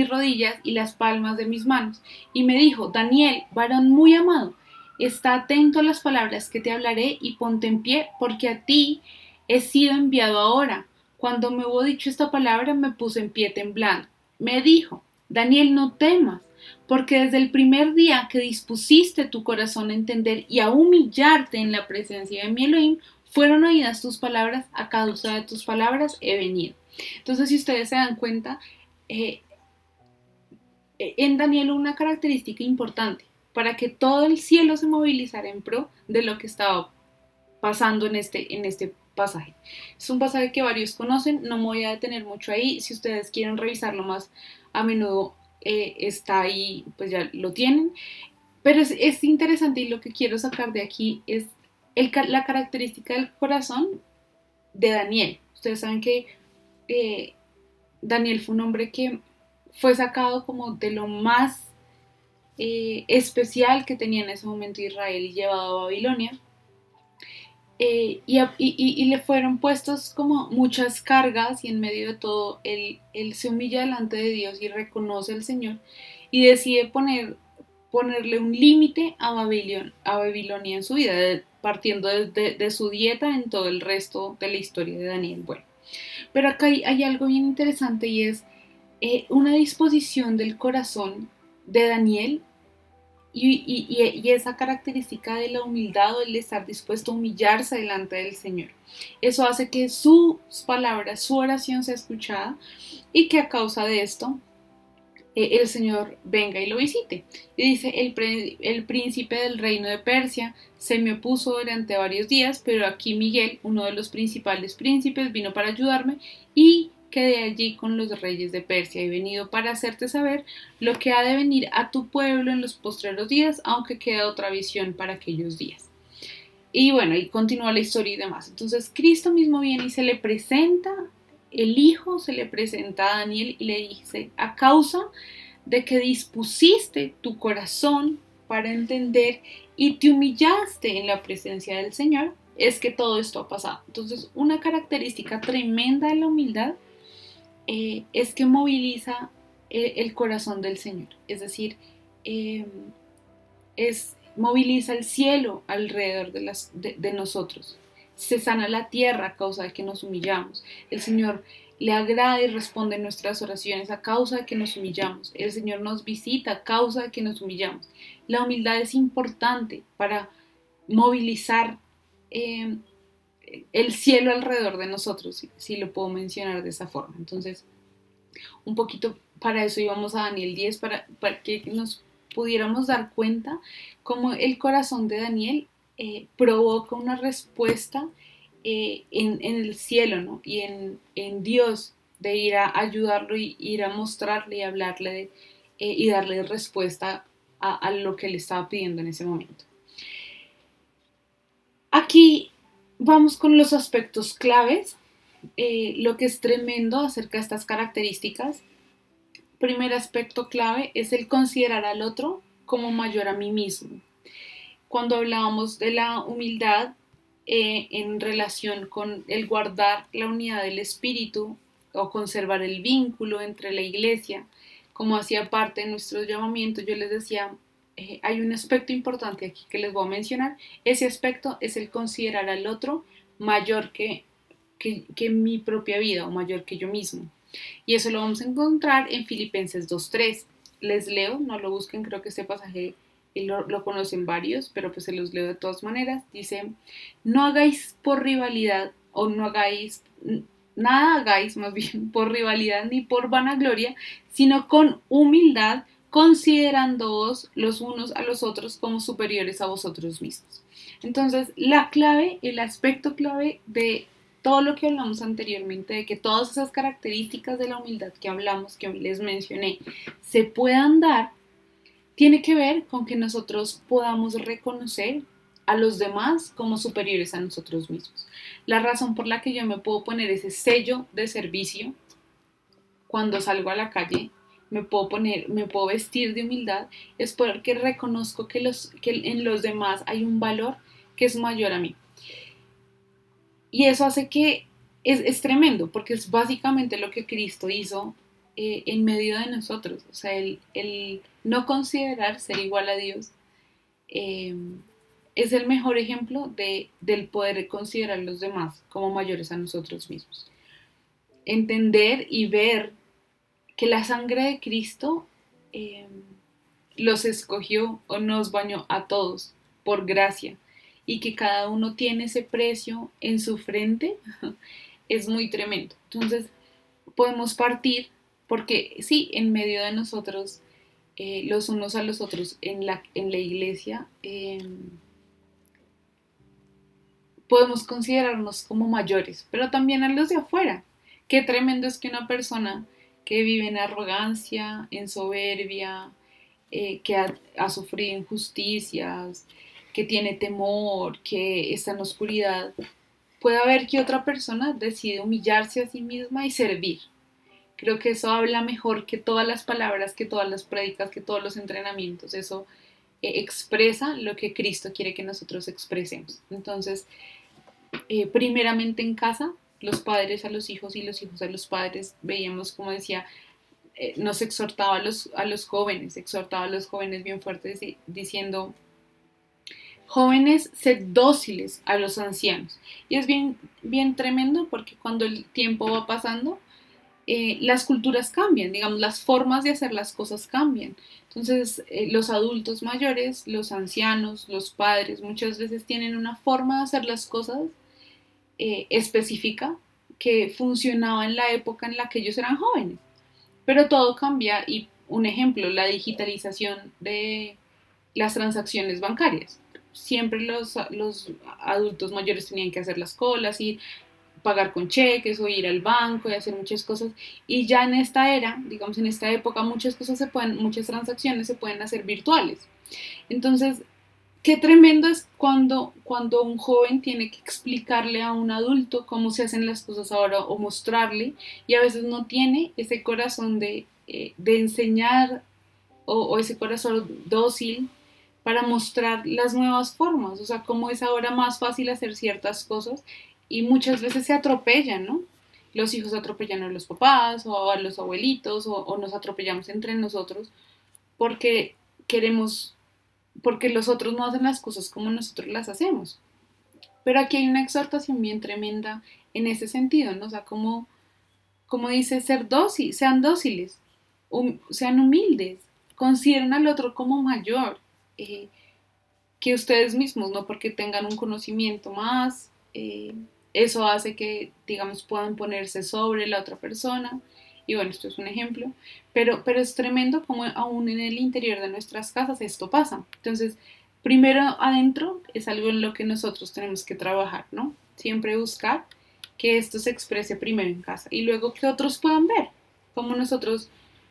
rodillas y las palmas de mis manos. Y me dijo, Daniel, varón muy amado, está atento a las palabras que te hablaré y ponte en pie, porque a ti he sido enviado ahora. Cuando me hubo dicho esta palabra, me puse en pie temblando. Me dijo, Daniel, no temas, porque desde el primer día que dispusiste tu corazón a entender y a humillarte en la presencia de mi Elohim, fueron oídas tus palabras, a causa de tus palabras he venido. Entonces, si ustedes se dan cuenta, eh, en Daniel una característica importante para que todo el cielo se movilizara en pro de lo que estaba pasando en este pasaje. Es un pasaje que varios conocen, no me voy a detener mucho ahí, si ustedes quieren revisarlo más a menudo está ahí, pues ya lo tienen, pero es interesante y lo que quiero sacar de aquí es la característica del corazón de Daniel. Ustedes saben que eh, Daniel fue un hombre que fue sacado como de lo más especial que tenía en ese momento Israel y llevado a Babilonia. Y le fueron puestos como muchas cargas y en medio de todo él se humilla delante de Dios y reconoce al Señor y decide ponerle un límite a Babilonia en su vida, partiendo de su dieta en todo el resto de la historia de Daniel. Bueno, pero acá hay algo bien interesante y es una disposición del corazón de Daniel y esa característica de la humildad o el estar dispuesto a humillarse delante del Señor. Eso hace que sus palabras, su oración sea escuchada y que a causa de esto el Señor venga y lo visite. Y dice, el príncipe del reino de Persia se me opuso durante varios días, pero aquí Miguel, uno de los principales príncipes, vino para ayudarme y quedé allí con los reyes de Persia. He venido para hacerte saber lo que ha de venir a tu pueblo en los postreros días, aunque queda otra visión para aquellos días. Y bueno, y continúa la historia y demás. Entonces Cristo mismo viene y se le presenta, el Hijo se le presenta a Daniel y le dice, a causa de que dispusiste tu corazón para entender y te humillaste en la presencia del Señor, es que todo esto ha pasado. Entonces, una característica tremenda de la humildad es que moviliza el corazón del Señor. Es decir, eh, moviliza el cielo alrededor de nosotros. Se sana la tierra a causa de que nos humillamos. El Señor le agrada y responde nuestras oraciones a causa de que nos humillamos. El Señor nos visita a causa de que nos humillamos. La humildad es importante para movilizar eh, el cielo alrededor de nosotros, si lo puedo mencionar de esa forma. Entonces, un poquito para eso íbamos a Daniel 10, para que nos pudiéramos dar cuenta cómo el corazón de Daniel provoca una respuesta en el cielo, ¿no? Y en Dios, de ir a ayudarlo y ir a mostrarle y hablarle y darle respuesta a lo que le estaba pidiendo en ese momento. Aquí vamos con los aspectos claves, lo que es tremendo acerca de estas características. Primer aspecto clave es el considerar al otro como mayor a mí mismo. Cuando hablábamos de la humildad en relación con el guardar la unidad del espíritu o conservar el vínculo entre la iglesia, como hacía parte de nuestro llamamiento, yo les decía, hay un aspecto importante aquí que les voy a mencionar. Ese aspecto es el considerar al otro mayor que mi propia vida o mayor que yo mismo. Y eso lo vamos a encontrar en Filipenses 2:3. Les leo, no lo busquen, creo que este pasaje lo conocen varios, pero pues se los leo de todas maneras. Dice, no hagáis por rivalidad, o no hagáis, nada hagáis más bien por rivalidad ni por vanagloria, sino con humildad, considerándoos los unos a los otros como superiores a vosotros mismos. Entonces, la clave, el aspecto clave de todo lo que hablamos anteriormente, de que todas esas características de la humildad que hablamos, que les mencioné, se puedan dar, tiene que ver con que nosotros podamos reconocer a los demás como superiores a nosotros mismos. La razón por la que yo me puedo poner ese sello de servicio cuando salgo a la calle, me puedo vestir de humildad, es porque reconozco que en los demás hay un valor que es mayor a mí. Y eso hace que es tremendo, porque es básicamente lo que Cristo hizo en medio de nosotros. O sea, el no considerar ser igual a Dios eh, es el mejor ejemplo del poder considerar a los demás como mayores a nosotros mismos. Entender y ver que la sangre de Cristo eh, los escogió o nos bañó a todos por gracia y que cada uno tiene ese precio en su frente es muy tremendo. Entonces podemos partir porque sí, en medio de nosotros, los unos a los otros en la iglesia, podemos considerarnos como mayores, pero también a los de afuera. Qué tremendo es que una persona que vive en arrogancia, en soberbia, que ha sufrido injusticias, que tiene temor, que está en la oscuridad, pueda ver que otra persona decide humillarse a sí misma y servir. Creo que eso habla mejor que todas las palabras, que todas las prédicas, que todos los entrenamientos. Eso expresa lo que Cristo quiere que nosotros expresemos. Entonces, primeramente en casa, los padres a los hijos y los hijos a los padres, veíamos como decía, nos exhortaba exhortaba a los jóvenes bien fuertes diciendo, jóvenes, sed dóciles a los ancianos. Y es bien, bien tremendo porque cuando el tiempo va pasando, las culturas cambian, digamos, las formas de hacer las cosas cambian. Entonces, los adultos mayores, los ancianos, los padres, muchas veces tienen una forma de hacer las cosas específica que funcionaba en la época en la que ellos eran jóvenes. Pero todo cambia y un ejemplo, la digitalización de las transacciones bancarias. Siempre los adultos mayores tenían que hacer las colas, ir pagar con cheques o ir al banco y hacer muchas cosas. Y ya en esta era, digamos en esta época, muchas transacciones se pueden hacer virtuales. Entonces, qué tremendo es cuando un joven tiene que explicarle a un adulto cómo se hacen las cosas ahora o mostrarle y a veces no tiene ese corazón de enseñar o ese corazón dócil para mostrar las nuevas formas, o sea, cómo es ahora más fácil hacer ciertas cosas y muchas veces se atropellan, ¿no? Los hijos atropellan a los papás o a los abuelitos o nos atropellamos entre nosotros porque queremos, porque los otros no hacen las cosas como nosotros las hacemos. Pero aquí hay una exhortación bien tremenda en ese sentido, ¿no? O sea, como dice, sean dóciles, sean humildes, consideren al otro como mayor que ustedes mismos, no porque tengan un conocimiento más, eso hace que, digamos, puedan ponerse sobre la otra persona. Y bueno, esto es un ejemplo, pero es tremendo como aún en el interior de nuestras casas esto pasa. Entonces, Primero adentro es algo en lo que nosotros tenemos que trabajar, ¿no? Siempre buscar que esto se exprese primero en casa y luego que otros puedan ver cómo nosotros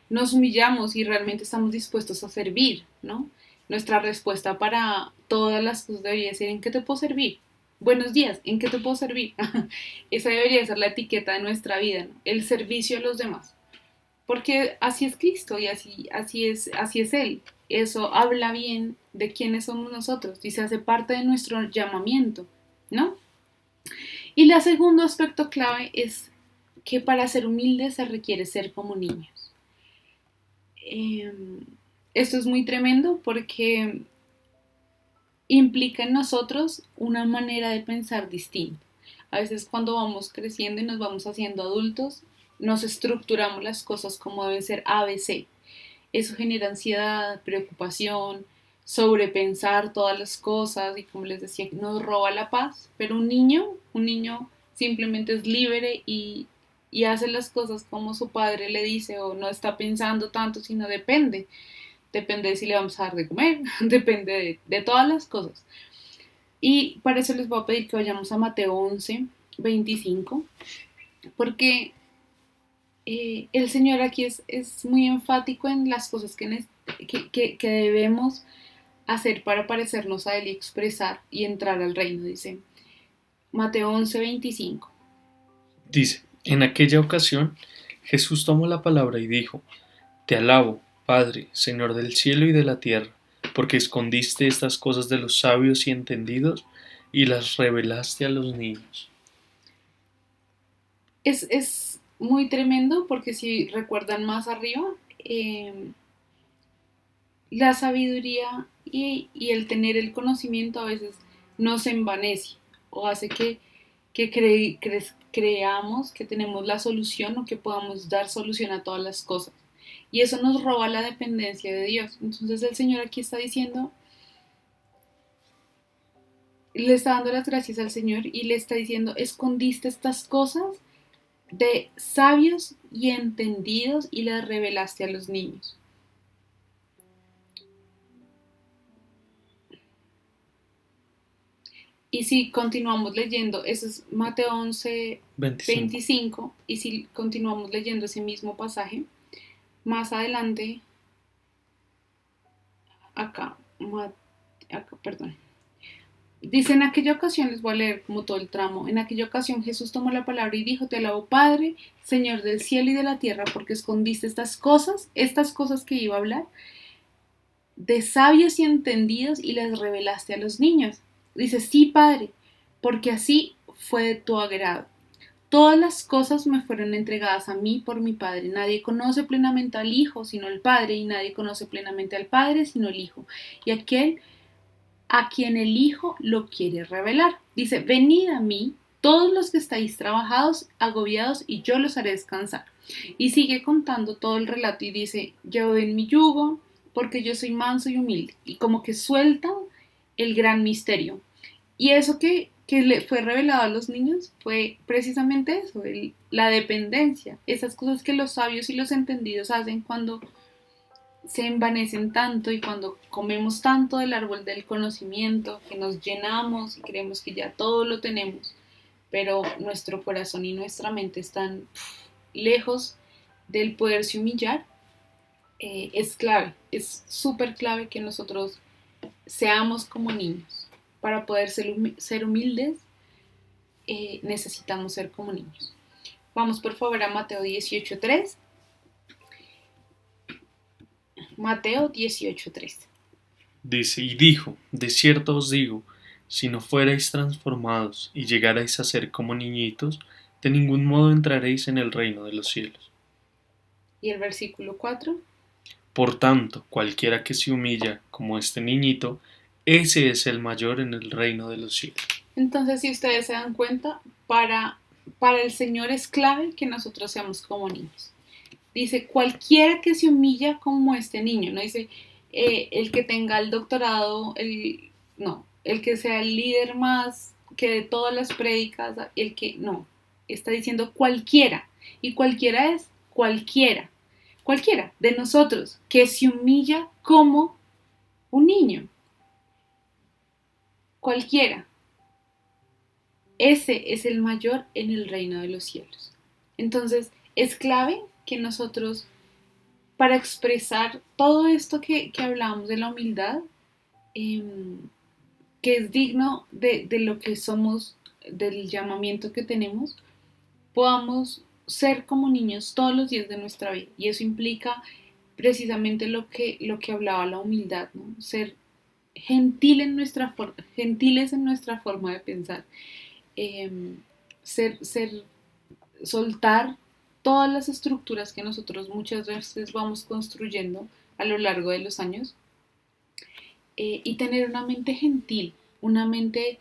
nos humillamos y realmente estamos dispuestos a servir, ¿no? Nuestra respuesta para todas las cosas debería ser: ¿en qué te puedo servir? Buenos días, ¿en qué te puedo servir? Esa debería ser la etiqueta de nuestra vida, ¿no? El servicio a los demás. Porque así es Cristo y así es Él. Eso habla bien de quiénes somos nosotros y se hace parte de nuestro llamamiento, ¿no? Y el segundo aspecto clave es que para ser humilde se requiere ser como niños. Eh, Esto es muy tremendo porque implica en nosotros una manera de pensar distinta. A veces cuando vamos creciendo y nos vamos haciendo adultos, nos estructuramos las cosas como deben ser ABC. Eso genera ansiedad, preocupación, sobrepensar todas las cosas y, como les decía, nos roba la paz. Pero un niño simplemente es libre y hace las cosas como su padre le dice, o no está pensando tanto, sino depende de si le vamos a dar de comer, depende de todas las cosas. Y para eso les voy a pedir que vayamos a Mateo 11:25, porque el Señor aquí es muy enfático en las cosas que debemos hacer para parecernos a Él y expresar y entrar al reino, dice Mateo 11:25. Dice, en aquella ocasión Jesús tomó la palabra y dijo, Te alabo, Padre, Señor del cielo y de la tierra, porque escondiste estas cosas de los sabios y entendidos y las revelaste a los niños. Es muy tremendo porque si recuerdan más arriba, la sabiduría y el tener el conocimiento a veces nos envanece o hace que creamos que tenemos la solución o que podamos dar solución a todas las cosas. Y eso nos roba la dependencia de Dios. Entonces el Señor aquí está diciendo, le está dando las gracias al Señor y le está diciendo: escondiste estas cosas de sabios y entendidos y las revelaste a los niños. Y si continuamos leyendo, eso es Mateo 11, 25. 25, y si continuamos leyendo ese mismo pasaje, más adelante, acá, perdón. Dice: en aquella ocasión, les voy a leer como todo el tramo, en aquella ocasión Jesús tomó la palabra y dijo: Te alabo, Padre, Señor del cielo y de la tierra, porque escondiste estas cosas que iba a hablar, de sabios y entendidos y las revelaste a los niños. Dice: sí, Padre, porque así fue de tu agrado. Todas las cosas me fueron entregadas a mí por mi Padre. Nadie conoce plenamente al Hijo sino el Padre, y nadie conoce plenamente al Padre sino el Hijo, y aquel a quien el Hijo lo quiere revelar. Dice: venid a mí, todos los que estáis trabajados, agobiados, y yo los haré descansar. Y sigue contando todo el relato y dice: lleven mi yugo, porque yo soy manso y humilde. Y como que suelta el gran misterio. Y eso que le fue revelado a los niños fue precisamente eso, la dependencia, esas cosas que los sabios y los entendidos hacen cuando se envanecen tanto y cuando comemos tanto del árbol del conocimiento, que nos llenamos y creemos que ya todo lo tenemos, pero nuestro corazón y nuestra mente están lejos del poderse humillar. Es clave, es súper clave que nosotros seamos como niños. Para poder ser humildes, necesitamos ser como niños. Vamos por favor a Mateo 18:3. Mateo 18:3. Dice, y dijo, de cierto os digo, si no fuerais transformados y llegarais a ser como niñitos, de ningún modo entraréis en el reino de los cielos. Y el versículo 4. Por tanto, cualquiera que se humilla como este niñito, ese es el mayor en el reino de los cielos. Entonces, si ustedes se dan cuenta, para el Señor es clave que nosotros seamos como niños. Dice: cualquiera que se humilla como este niño, no dice el que tenga el doctorado, no, el que sea el líder más que de todas las prédicas, el que no, está diciendo cualquiera, y cualquiera es cualquiera de nosotros que se humilla como un niño. cualquiera, ese es el mayor en el reino de los cielos. Entonces, es clave que nosotros, para expresar todo esto que hablábamos de la humildad, eh, que es digno de lo que somos, del llamamiento que tenemos, podamos ser como niños todos los días de nuestra vida. Y eso implica precisamente lo que hablaba la humildad, ¿no? Ser gentiles en nuestra forma de pensar, eh, ser, soltar todas las estructuras que nosotros muchas veces vamos construyendo a lo largo de los años, y tener una mente gentil, una mente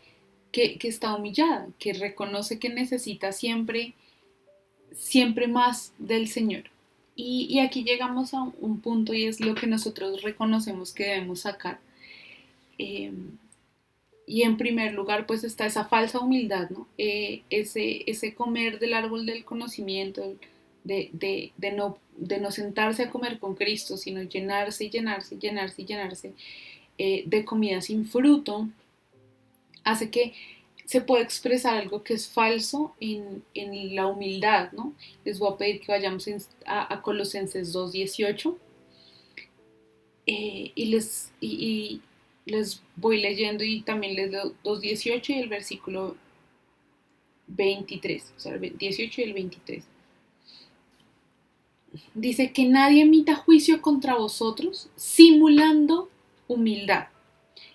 que está humillada, que reconoce que necesita siempre, siempre más del Señor. Y aquí llegamos a un punto y es lo que nosotros reconocemos que debemos sacar. Eh, y en primer lugar, pues está esa falsa humildad, ¿no? Ese comer del árbol del conocimiento, de no sentarse a comer con Cristo, sino llenarse y llenarse y llenarse y llenarse de comida sin fruto, hace que se pueda expresar algo que es falso en la humildad, ¿no? Les voy a pedir que vayamos a Colosenses 2:18, y les voy leyendo y también les leo 2:18 y el versículo 23, o sea, el 18 y el 23. Dice que nadie emita juicio contra vosotros simulando humildad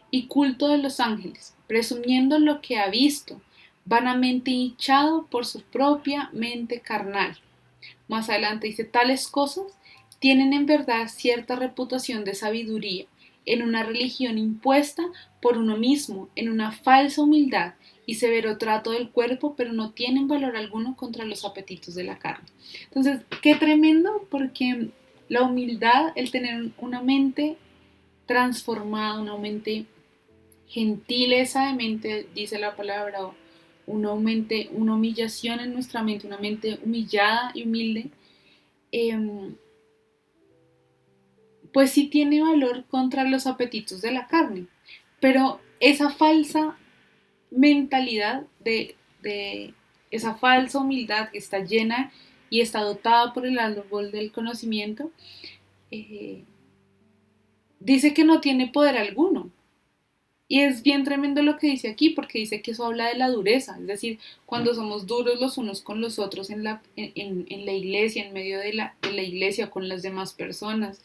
y culto de los ángeles, presumiendo lo que ha visto, vanamente hinchado por su propia mente carnal. Más adelante dice, tales cosas tienen en verdad cierta reputación de sabiduría, en una religión impuesta por uno mismo, en una falsa humildad y severo trato del cuerpo, pero no tienen valor alguno contra los apetitos de la carne. Entonces, qué tremendo, porque la humildad, el tener una mente transformada, una mente gentileza de mente, dice la palabra, una humillación en nuestra mente, una mente humillada y humilde, pues sí tiene valor contra los apetitos de la carne. Pero esa falsa mentalidad de esa falsa humildad que está llena y está dotada por el árbol del conocimiento, eh, dice que no tiene poder alguno. Y es bien tremendo lo que dice aquí, porque dice que eso habla de la dureza, es decir, cuando somos duros los unos con los otros en la iglesia, en medio de la iglesia, con las demás personas,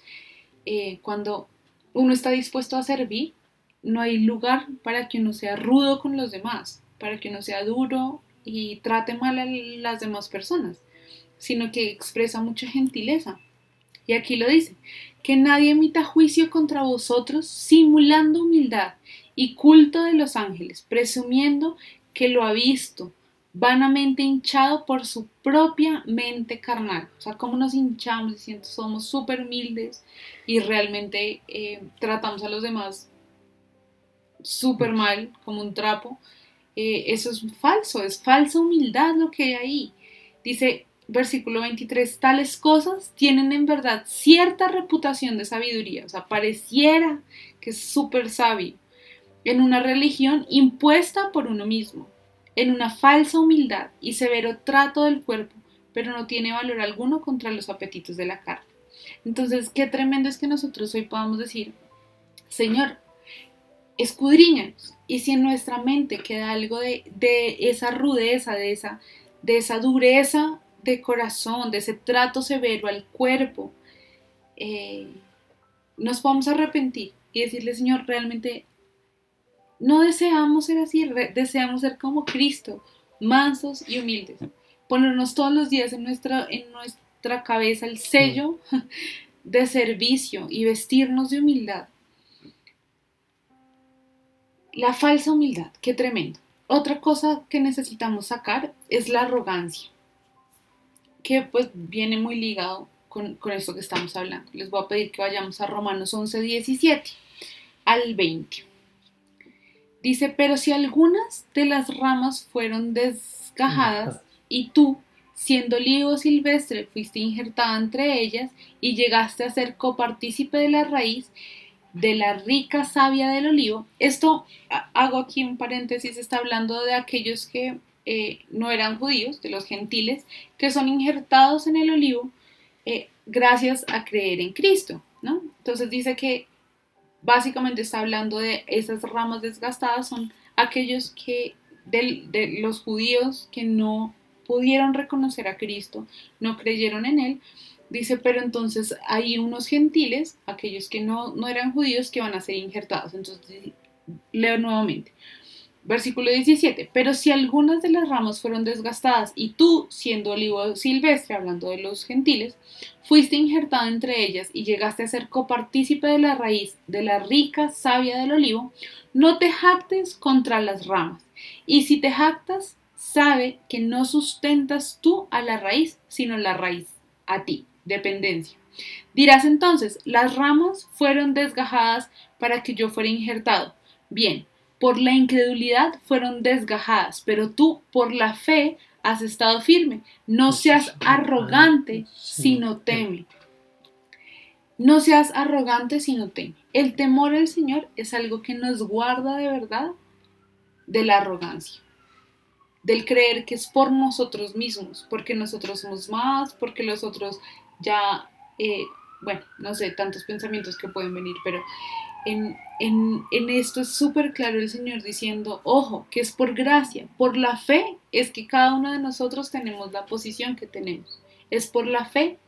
cuando uno está dispuesto a servir, no hay lugar para que uno sea rudo con los demás, para que uno sea duro y trate mal a las demás personas, sino que expresa mucha gentileza. Y aquí lo dice, que nadie emita juicio contra vosotros simulando humildad y culto de los ángeles, presumiendo que lo ha visto, vanamente hinchado por su propia mente carnal. O sea, cómo nos hinchamos diciendo somos súper humildes y realmente tratamos a los demás súper mal, como un trapo. Eso es falsa humildad lo que hay ahí. Dice, versículo 23, tales cosas tienen en verdad cierta reputación de sabiduría, o sea, pareciera que es súper sabio, en una religión impuesta por uno mismo, en una falsa humildad y severo trato del cuerpo, pero no tiene valor alguno contra los apetitos de la carne. Entonces, qué tremendo es que nosotros hoy podamos decir, Señor, escudriñanos, y si en nuestra mente queda algo de esa rudeza, de esa dureza de corazón, de ese trato severo al cuerpo, eh, nos vamos a arrepentir y decirle, Señor, realmente no deseamos ser así, deseamos ser como Cristo, mansos y humildes. Ponernos todos los días en nuestra cabeza el sello de servicio y vestirnos de humildad. La falsa humildad, qué tremendo. Otra cosa que necesitamos sacar es la arrogancia, que pues viene muy ligado con esto que estamos hablando. Les voy a pedir que vayamos a Romanos 11:17 al 20. Dice, pero si algunas de las ramas fueron desgajadas y tú, siendo olivo silvestre, fuiste injertada entre ellas y llegaste a ser copartícipe de la raíz, de la rica savia del olivo. Esto, hago aquí un paréntesis, está hablando de aquellos que no eran judíos, de los gentiles, que son injertados en el olivo gracias a creer en Cristo, ¿no? Entonces dice que básicamente está hablando de esas ramas desgastadas, son aquellos que, de los judíos que no pudieron reconocer a Cristo, no creyeron en Él. Dice, pero entonces hay unos gentiles, aquellos que no eran judíos, que van a ser injertados. Entonces, leo nuevamente. Versículo 17. Pero si algunas de las ramas fueron desgastadas y tú, siendo olivo silvestre, hablando de los gentiles, fuiste injertado entre ellas y llegaste a ser copartícipe de la raíz de la rica savia del olivo, no te jactes contra las ramas. Y si te jactas, sabe que no sustentas tú a la raíz, sino la raíz a ti. Dependencia. Dirás entonces, las ramas fueron desgajadas para que yo fuera injertado. Bien, por la incredulidad fueron desgajadas, pero tú por la fe has estado firme. No seas arrogante, sino teme. No seas arrogante, sino teme. El temor al Señor es algo que nos guarda de verdad de la arrogancia, del creer que es por nosotros mismos, porque nosotros somos más, porque los otros ya, bueno, no sé, tantos pensamientos que pueden venir, pero en esto es súper claro el Señor diciendo, ojo, que es por gracia, por la fe es que cada uno de nosotros tenemos la posición que tenemos. Es por la fe,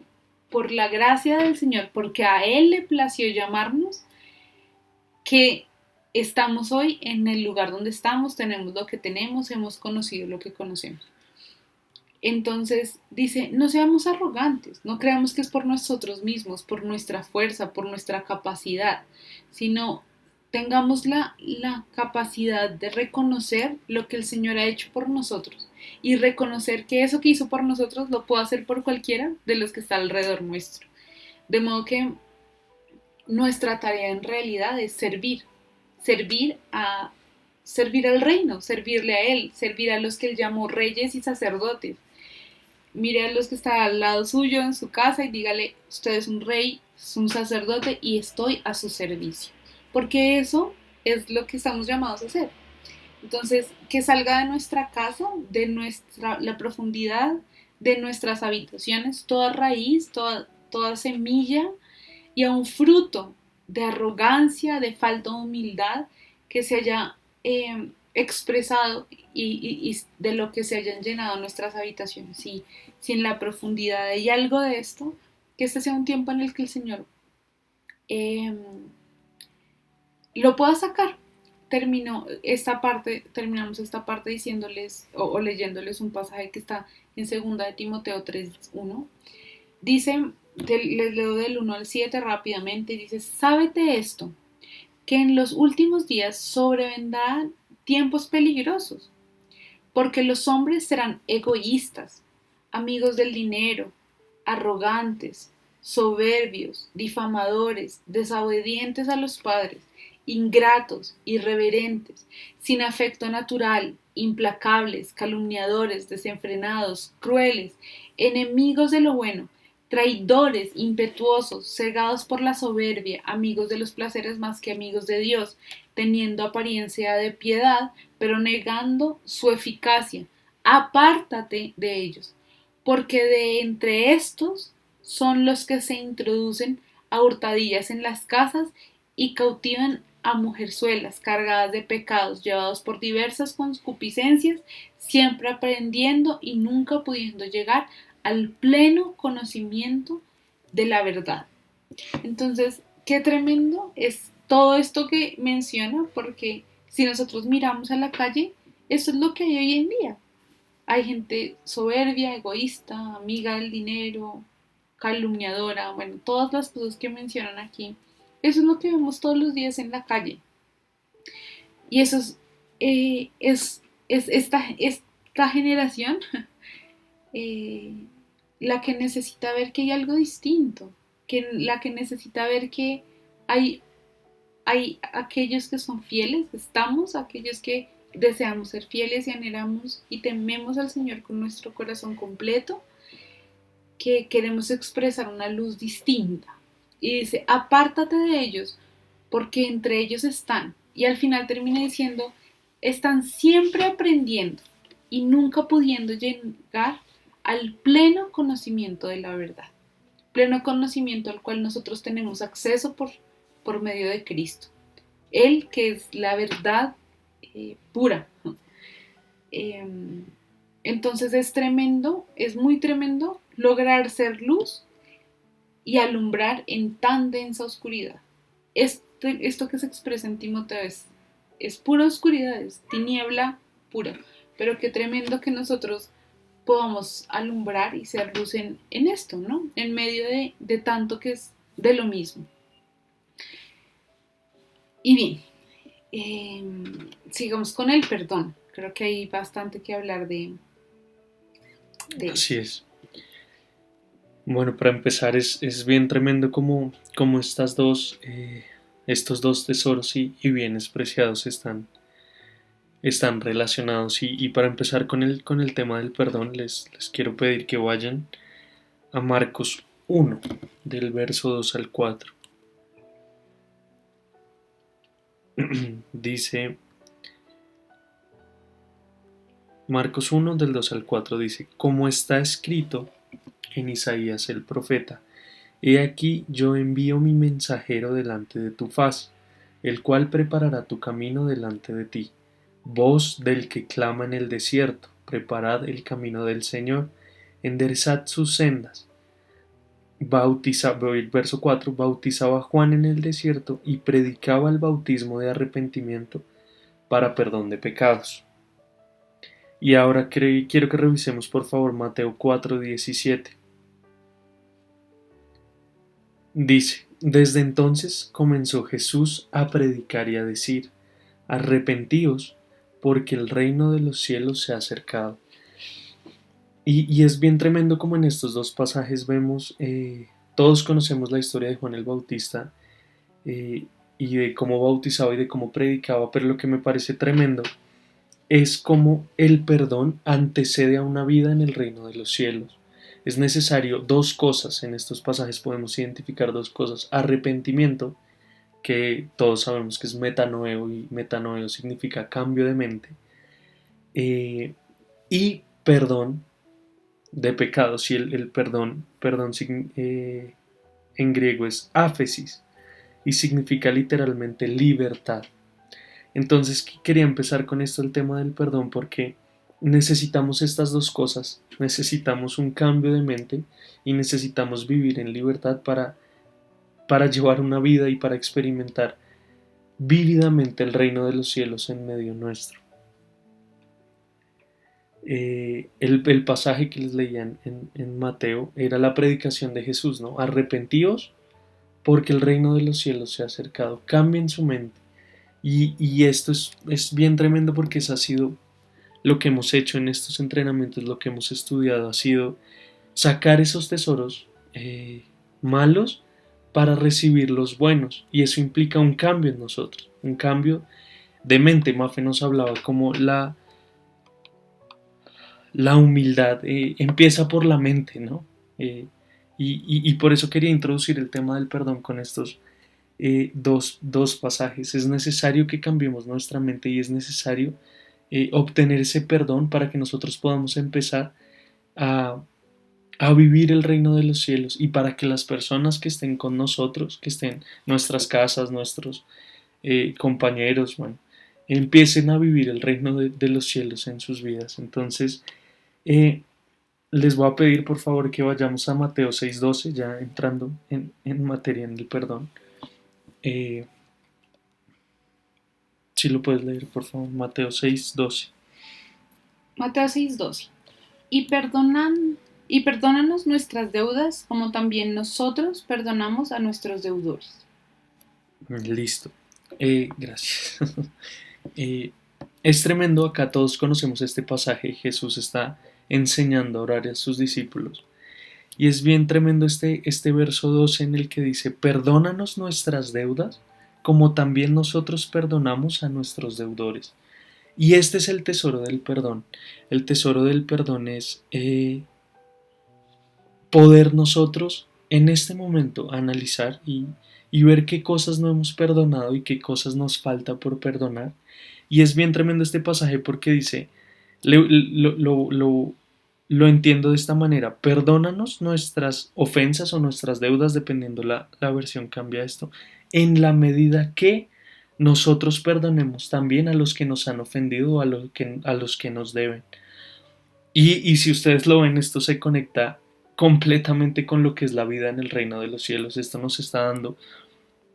por la gracia del Señor, porque a Él le plació llamarnos, que estamos hoy en el lugar donde estamos, tenemos lo que tenemos, hemos conocido lo que conocemos. Entonces dice, no seamos arrogantes, no creamos que es por nosotros mismos, por nuestra fuerza, por nuestra capacidad, sino tengamos la capacidad de reconocer lo que el Señor ha hecho por nosotros y reconocer que eso que hizo por nosotros lo puede hacer por cualquiera de los que está alrededor nuestro. De modo que nuestra tarea en realidad es servir al reino, servirle a Él, servir a los que Él llamó reyes y sacerdotes. Mire a los que están al lado suyo en su casa y dígale, usted es un rey, es un sacerdote y estoy a su servicio. Porque eso es lo que estamos llamados a hacer. Entonces, que salga de nuestra casa, de la profundidad de nuestras habitaciones, toda raíz, toda semilla y a un fruto de arrogancia, de falta de humildad que se haya expresado y de lo que se hayan llenado nuestras habitaciones. Si en la profundidad hay algo de esto, que este sea un tiempo en el que el Señor lo pueda sacar. Terminamos esta parte diciéndoles o leyéndoles un pasaje que está en 2 de Timoteo 3:1. Dice, les leo del 1 al 7 rápidamente, dice, sábete esto, que en los últimos días sobrevendrán tiempos peligrosos, porque los hombres serán egoístas, amigos del dinero, arrogantes, soberbios, difamadores, desobedientes a los padres, ingratos, irreverentes, sin afecto natural, implacables, calumniadores, desenfrenados, crueles, enemigos de lo bueno, traidores, impetuosos, cegados por la soberbia, amigos de los placeres más que amigos de Dios, teniendo apariencia de piedad, pero negando su eficacia. Apártate de ellos, porque de entre estos son los que se introducen a hurtadillas en las casas y cautivan a mujerzuelas cargadas de pecados, llevados por diversas concupiscencias, siempre aprendiendo y nunca pudiendo llegar al pleno conocimiento de la verdad. Entonces, qué tremendo es todo esto que menciona, porque si nosotros miramos a la calle, eso es lo que hay hoy en día. Hay gente soberbia, egoísta, amiga del dinero, calumniadora, bueno, todas las cosas que mencionan aquí. Eso es lo que vemos todos los días en la calle. Y eso es esta generación la que necesita ver que hay algo distinto, la que necesita ver que hay aquellos que son fieles, estamos aquellos que deseamos ser fieles y anhelamos y tememos al Señor con nuestro corazón completo, que queremos expresar una luz distinta. Y dice, apártate de ellos, porque entre ellos están, y al final termina diciendo, están siempre aprendiendo y nunca pudiendo llegar al pleno conocimiento de la verdad, pleno conocimiento al cual nosotros tenemos acceso por medio de Cristo. Él que es la verdad pura. Eh, entonces es tremendo, es muy tremendo lograr ser luz y alumbrar en tan densa oscuridad. Esto que se expresa en Timoteo es pura oscuridad, es tiniebla pura, pero qué tremendo que nosotros podamos alumbrar y ser luz en esto, ¿no? En medio de tanto que es de lo mismo. Y bien, sigamos con el perdón. Creo que hay bastante que hablar de Así esto. es. Bueno, para empezar es bien tremendo como estos dos tesoros y bienes preciados están relacionados. Y para empezar con el tema del perdón, les quiero pedir que vayan a Marcos 1, del verso 2 al 4. Dice, Marcos 1, del 2 al 4, dice, como está escrito en Isaías el profeta, he aquí yo envío mi mensajero delante de tu faz, el cual preparará tu camino delante de ti. Voz del que clama en el desierto, preparad el camino del Señor, enderezad sus sendas. El verso 4, bautizaba Juan en el desierto y predicaba el bautismo de arrepentimiento para perdón de pecados. Y ahora quiero que revisemos por favor Mateo 4:17. Dice, desde entonces comenzó Jesús a predicar y a decir, arrepentíos, porque el reino de los cielos se ha acercado. Y es bien tremendo como en estos dos pasajes vemos, todos conocemos la historia de Juan el Bautista, eh, y de cómo bautizaba y de cómo predicaba, pero lo que me parece tremendo es cómo el perdón antecede a una vida en el reino de los cielos. Es necesario dos cosas, en estos pasajes podemos identificar dos cosas, arrepentimiento, que todos sabemos que es metanoeo y metanoeo significa cambio de mente, y perdón de pecados, y el perdón en griego es áfesis y significa literalmente libertad. Entonces quería empezar con esto, el tema del perdón, porque necesitamos estas dos cosas, necesitamos un cambio de mente y necesitamos vivir en libertad para llevar una vida y para experimentar vívidamente el reino de los cielos en medio nuestro. El pasaje que les leían en Mateo era la predicación de Jesús, ¿no? Arrepentíos porque el reino de los cielos se ha acercado, cambien su mente. Y esto es bien tremendo porque eso ha sido lo que hemos hecho en estos entrenamientos, lo que hemos estudiado, ha sido sacar esos tesoros malos para recibir los buenos. Y eso implica un cambio en nosotros, un cambio de mente. Mafe nos hablaba como la humildad empieza por la mente, ¿no? Y por eso quería introducir el tema del perdón con estos dos pasajes. Es necesario que cambiemos nuestra mente y es necesario obtener ese perdón para que nosotros podamos empezar a, a vivir el reino de los cielos y para que las personas que estén con nosotros, que estén en nuestras casas, nuestros compañeros, bueno, empiecen a vivir el reino de los cielos en sus vidas. Entonces, eh, les voy a pedir por favor que vayamos a Mateo 6:12, ya entrando en materia en el perdón. Eh, si lo puedes leer, por favor, Mateo 6:12. Mateo 6:12. Y perdónanos nuestras deudas, como también nosotros perdonamos a nuestros deudores. Listo. Gracias. Eh, es tremendo, acá todos conocemos este pasaje, Jesús está enseñando a orar a sus discípulos. Y es bien tremendo este verso 12 en el que dice, perdónanos nuestras deudas, como también nosotros perdonamos a nuestros deudores. Y este es el tesoro del perdón. El tesoro del perdón es poder nosotros en este momento analizar y ver qué cosas no hemos perdonado y qué cosas nos falta por perdonar. Y es bien tremendo este pasaje porque dice, lo entiendo de esta manera, perdónanos nuestras ofensas o nuestras deudas, dependiendo la versión cambia esto, en la medida que nosotros perdonemos también a los que nos han ofendido o a los que nos deben. Y si ustedes lo ven, esto se conecta completamente con lo que es la vida en el reino de los cielos. Esto nos está dando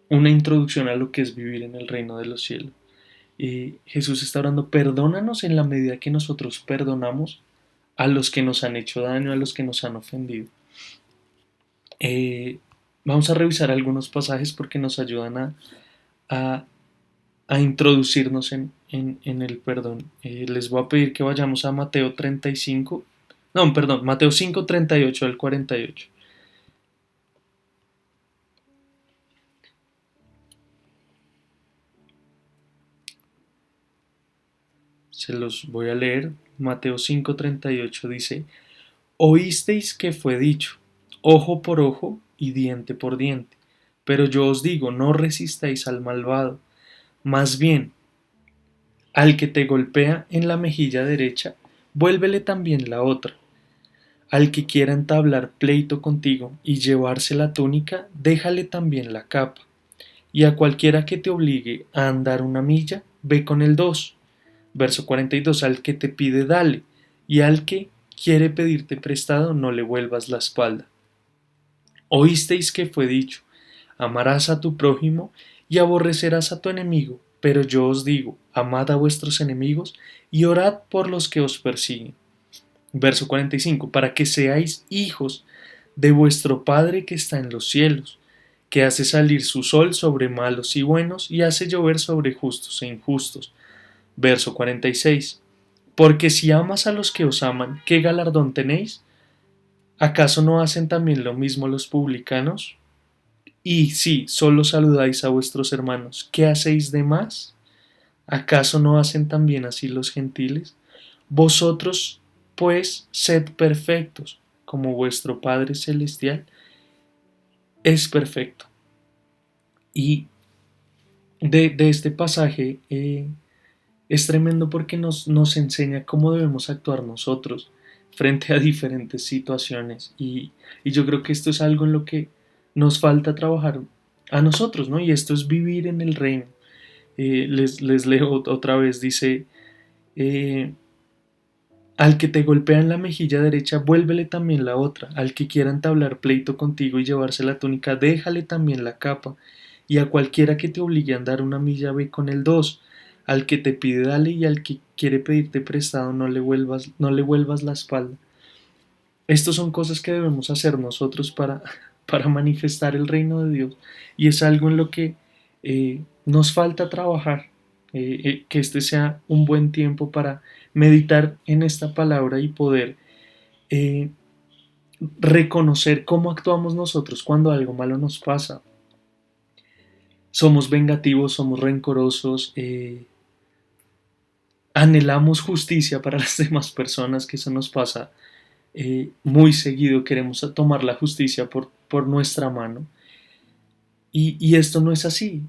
una introducción a lo que es vivir en el reino de los cielos. Jesús está orando, perdónanos en la medida que nosotros perdonamos a los que nos han hecho daño, a los que nos han ofendido. Eh, Vamos a revisar algunos pasajes porque nos ayudan a, a introducirnos en el perdón. Les voy a pedir que vayamos a Mateo 35, no, perdón, Mateo 5, 38 al 48. Se los voy a leer. Mateo 5, 38 dice, oísteis que fue dicho, ojo por ojo y diente por diente. Pero yo os digo, no resistáis al malvado. Más bien, al que te golpea en la mejilla derecha, vuélvele también la otra. Al que quiera entablar pleito contigo y llevarse la túnica, déjale también la capa. Y a cualquiera que te obligue a andar una milla, ve con el dos. Verso 42. Al que te pide, dale, y al que quiere pedirte prestado, no le vuelvas la espalda. Oísteis que fue dicho, amarás a tu prójimo y aborrecerás a tu enemigo, pero yo os digo, amad a vuestros enemigos y orad por los que os persiguen. Verso 45, para que seáis hijos de vuestro Padre que está en los cielos, que hace salir su sol sobre malos y buenos y hace llover sobre justos e injustos. Verso 46, porque si amas a los que os aman, ¿qué galardón tenéis? ¿Acaso no hacen también lo mismo los publicanos? Y si solo saludáis a vuestros hermanos, ¿qué hacéis de más? ¿Acaso no hacen también así los gentiles? Vosotros, pues, sed perfectos, como vuestro Padre Celestial es perfecto. Y de este pasaje es tremendo porque nos enseña cómo debemos actuar nosotros frente a diferentes situaciones. Y yo creo que esto es algo en lo que nos falta trabajar a nosotros, ¿no? Y esto es vivir en el reino. Les leo otra vez, dice, eh, al que te golpea en la mejilla derecha, vuélvele también la otra. Al que quiera entablar pleito contigo y llevarse la túnica, déjale también la capa. Y a cualquiera que te obligue a andar una milla, ve con el dos. Al que te pide, dale, y al que quiere pedirte prestado, no le vuelvas la espalda. Estas son cosas que debemos hacer nosotros para manifestar el reino de Dios. Y es algo en lo que nos falta trabajar. Que este sea un buen tiempo para meditar en esta palabra y poder eh, reconocer cómo actuamos nosotros cuando algo malo nos pasa. Somos vengativos, somos rencorosos, anhelamos justicia para las demás personas, que eso nos pasa muy seguido, queremos tomar la justicia por nuestra mano. Y esto no es así.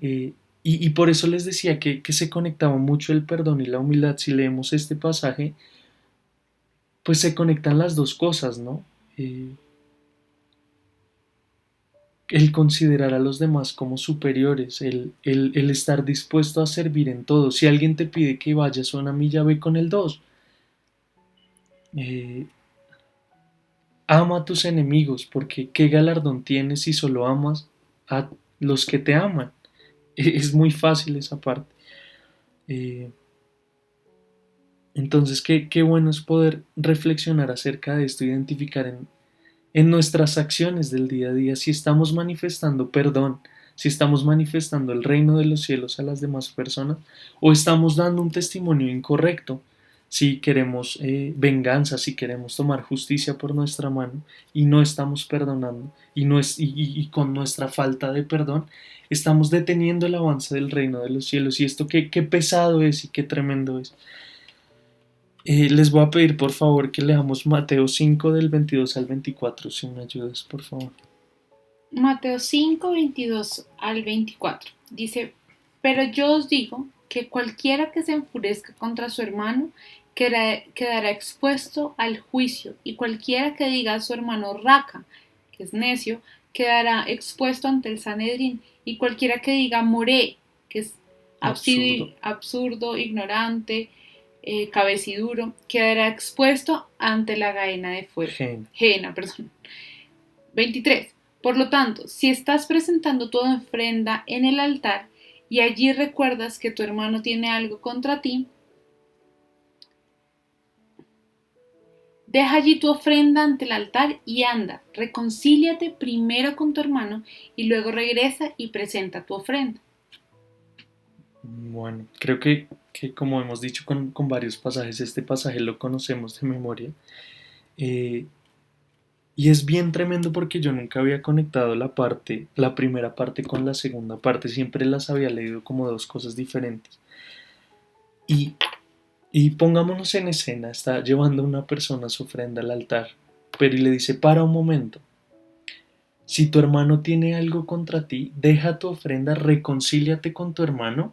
Y por eso les decía que se conectaba mucho el perdón y la humildad. Si leemos este pasaje, pues se conectan las dos cosas, ¿no? Eh, el considerar a los demás como superiores, el estar dispuesto a servir en todo. Si alguien te pide que vayas una milla, ve con el dos. Eh, Ama a tus enemigos, porque qué galardón tienes si solo amas a los que te aman. Es muy fácil esa parte. Eh, entonces, qué bueno es poder reflexionar acerca de esto, identificar en nuestras acciones del día a día si estamos manifestando perdón, si estamos manifestando el reino de los cielos a las demás personas o estamos dando un testimonio incorrecto, si queremos venganza, si queremos tomar justicia por nuestra mano y no estamos perdonando y con nuestra falta de perdón estamos deteniendo el avance del reino de los cielos y esto qué pesado es y qué tremendo es. Les voy a pedir por favor que leamos Mateo 5 del 22 al 24, si me ayudas, por favor. Mateo 5, 22 al 24. Dice, pero yo os digo que cualquiera que se enfurezca contra su hermano quedará expuesto al juicio, y cualquiera que diga a su hermano raca, que es necio, quedará expuesto ante el Sanedrín, y cualquiera que diga moré, que es Absurdo. absurdo, ignorante, cabeciduro, quedará expuesto ante la gaena de fuego. Gen. Jena, perdón. 23. Por lo tanto, si estás presentando tu ofrenda en el altar y allí recuerdas que tu hermano tiene algo contra ti, deja allí tu ofrenda ante el altar y anda, reconcíliate primero con tu hermano y luego regresa y presenta tu ofrenda. Bueno, creo que como hemos dicho con varios pasajes, este pasaje lo conocemos de memoria. eh, y es bien tremendo porque yo nunca había conectado la primera parte con la segunda parte, siempre las había leído como dos cosas diferentes. Y, y pongámonos en escena, está llevando una persona su ofrenda al altar, pero y le dice, para un momento, si tu hermano tiene algo contra ti, deja tu ofrenda, reconcíliate con tu hermano,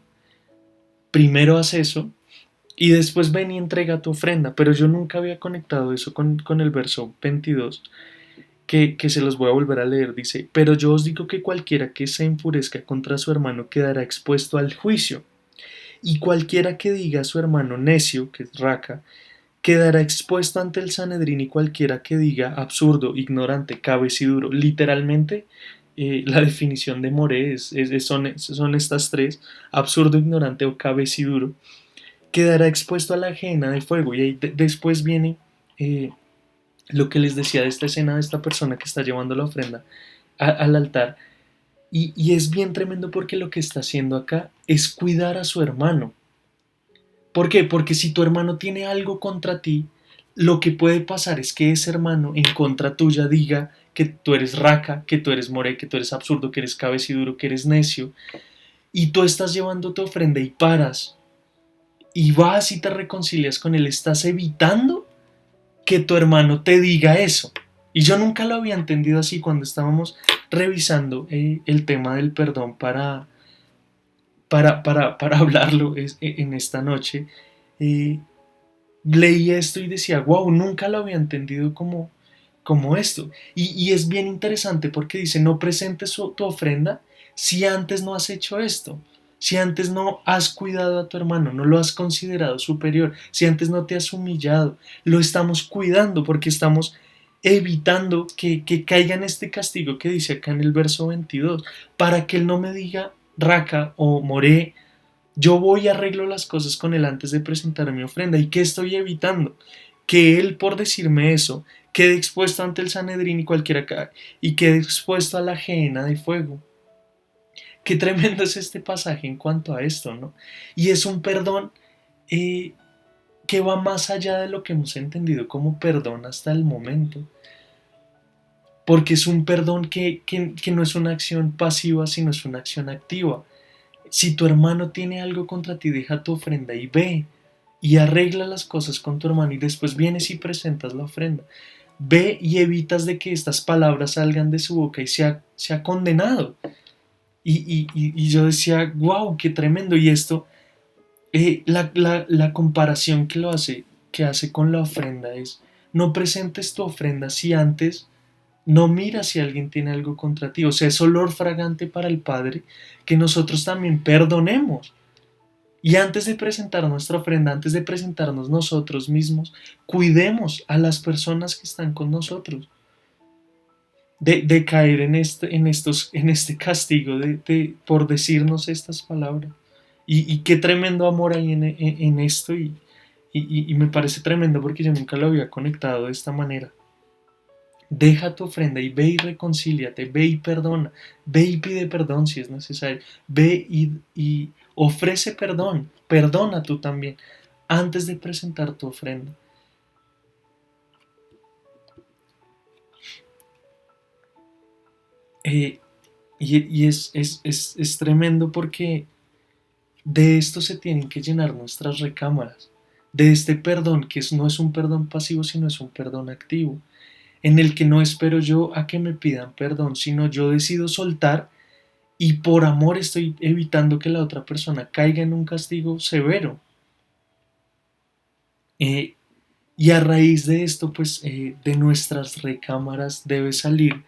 primero haz eso y después ven y entrega tu ofrenda. Pero yo nunca había conectado eso con el verso 22, que se los voy a volver a leer. Dice, pero yo os digo que cualquiera que se enfurezca contra su hermano quedará expuesto al juicio, y cualquiera que diga a su hermano necio, que es raca, quedará expuesto ante el Sanedrín, y cualquiera que diga absurdo, ignorante, cabeciduro. Literalmente, la definición de Moré son estas tres: absurdo, ignorante o cabeciduro. Quedará expuesto a la ajena de fuego. Y ahí después viene eh, lo que les decía de esta escena de esta persona que está llevando la ofrenda al altar. Y es bien tremendo porque lo que está haciendo acá es cuidar a su hermano. ¿Por qué? Porque si tu hermano tiene algo contra ti, lo que puede pasar es que ese hermano en contra tuya diga que tú eres raca, que tú eres more, que tú eres absurdo, que eres cabeciduro, que eres necio, y tú estás llevando tu ofrenda y paras y vas y te reconcilias con él. Estás evitando que tu hermano te diga eso. Y yo nunca lo había entendido así cuando estábamos revisando el tema del perdón para hablarlo en esta noche. Eh, Leí esto y decía, wow, nunca lo había entendido como esto. Y es bien interesante porque dice, no presentes tu ofrenda si antes no has hecho esto. Si antes no has cuidado a tu hermano, no lo has considerado superior, si antes no te has humillado, lo estamos cuidando porque estamos evitando que caiga en este castigo que dice acá en el verso 22, para que él no me diga raca o moré. Yo voy y arreglo las cosas con él antes de presentar mi ofrenda. ¿Y qué estoy evitando? Que él, por decirme eso, quede expuesto ante el Sanedrín y cualquiera y quede expuesto a la gehenna de fuego. Qué tremendo es este pasaje en cuanto a esto, ¿no? Y es un perdón eh, que va más allá de lo que hemos entendido como perdón hasta el momento. Porque es un perdón que no es una acción pasiva, sino es una acción activa. Si tu hermano tiene algo contra ti, deja tu ofrenda y ve y arregla las cosas con tu hermano y después vienes y presentas la ofrenda. Ve y evitas de que estas palabras salgan de su boca y sea condenado. Y yo decía, wow, qué tremendo. Y esto, la comparación que hace con la ofrenda es, no presentes tu ofrenda si antes no mira si alguien tiene algo contra ti. O sea, es olor fragante para el Padre que nosotros también perdonemos. Y antes de presentar nuestra ofrenda, antes de presentarnos nosotros mismos, cuidemos a las personas que están con nosotros. De caer en este castigo por decirnos estas palabras. Y qué tremendo amor hay en esto. Y me parece tremendo porque yo nunca lo había conectado de esta manera. Deja tu ofrenda y ve y reconcíliate, ve y perdona, ve y pide perdón si es necesario, ve y ofrece perdón, perdona tú también, antes de presentar tu ofrenda. Eh, y es tremendo porque de esto se tienen que llenar nuestras recámaras, de este perdón que no es un perdón pasivo, sino es un perdón activo. en el que no espero yo a que me pidan perdón, sino yo decido soltar y por amor estoy evitando que la otra persona caiga en un castigo severo. Eh, y a raíz de esto, pues de nuestras recámaras debe salir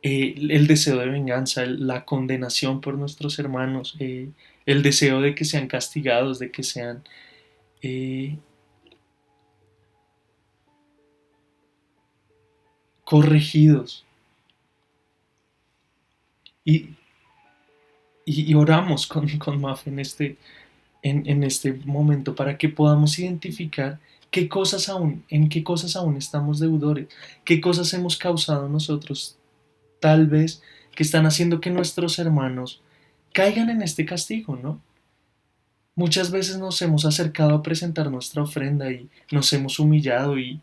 el deseo de venganza, la condenación por nuestros hermanos, el deseo de que sean castigados, de que sean eh, corregidos. Y, y oramos con Mafe en este momento para que podamos identificar en qué cosas aún estamos deudores, qué cosas hemos causado nosotros, tal vez, que están haciendo que nuestros hermanos caigan en este castigo, ¿no? Muchas veces nos hemos acercado a presentar nuestra ofrenda y nos hemos humillado y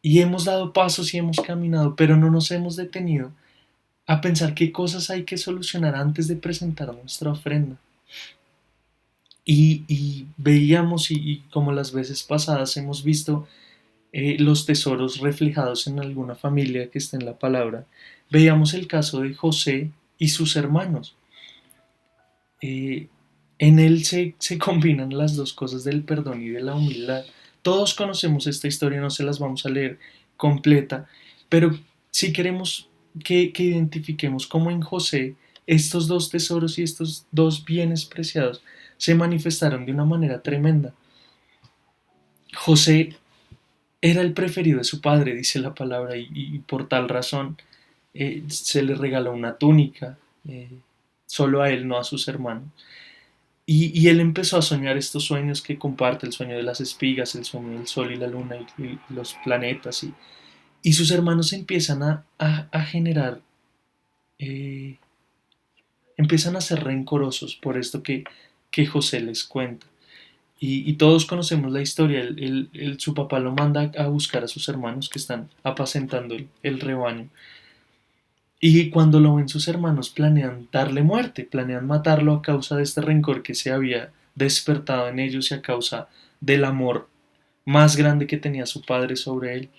hemos dado pasos y hemos caminado, pero no nos hemos detenido a pensar qué cosas hay que solucionar antes de presentar nuestra ofrenda. Y veíamos, y como las veces pasadas hemos visto los tesoros reflejados en alguna familia que está en la palabra, veíamos el caso de José y sus hermanos. Eh, en él se combinan las dos cosas del perdón y de la humildad. Todos conocemos esta historia, no se las vamos a leer completa, pero si queremos que identifiquemos cómo en José estos dos tesoros y estos dos bienes preciados se manifestaron de una manera tremenda. José era el preferido de su padre, dice la palabra, y por tal razón se le regaló una túnica, solo a él, no a sus hermanos. Y él empezó a soñar estos sueños que comparte, el sueño de las espigas, el sueño del sol y la luna y los planetas. Y sus hermanos empiezan a generar, eh, empiezan a ser rencorosos por esto que José les cuenta. Y todos conocemos la historia, su papá lo manda a buscar a sus hermanos que están apacentando el rebaño. Y cuando lo ven sus hermanos planean darle muerte, planean matarlo a causa de este rencor que se había despertado en ellos y a causa del amor más grande que tenía su padre sobre él.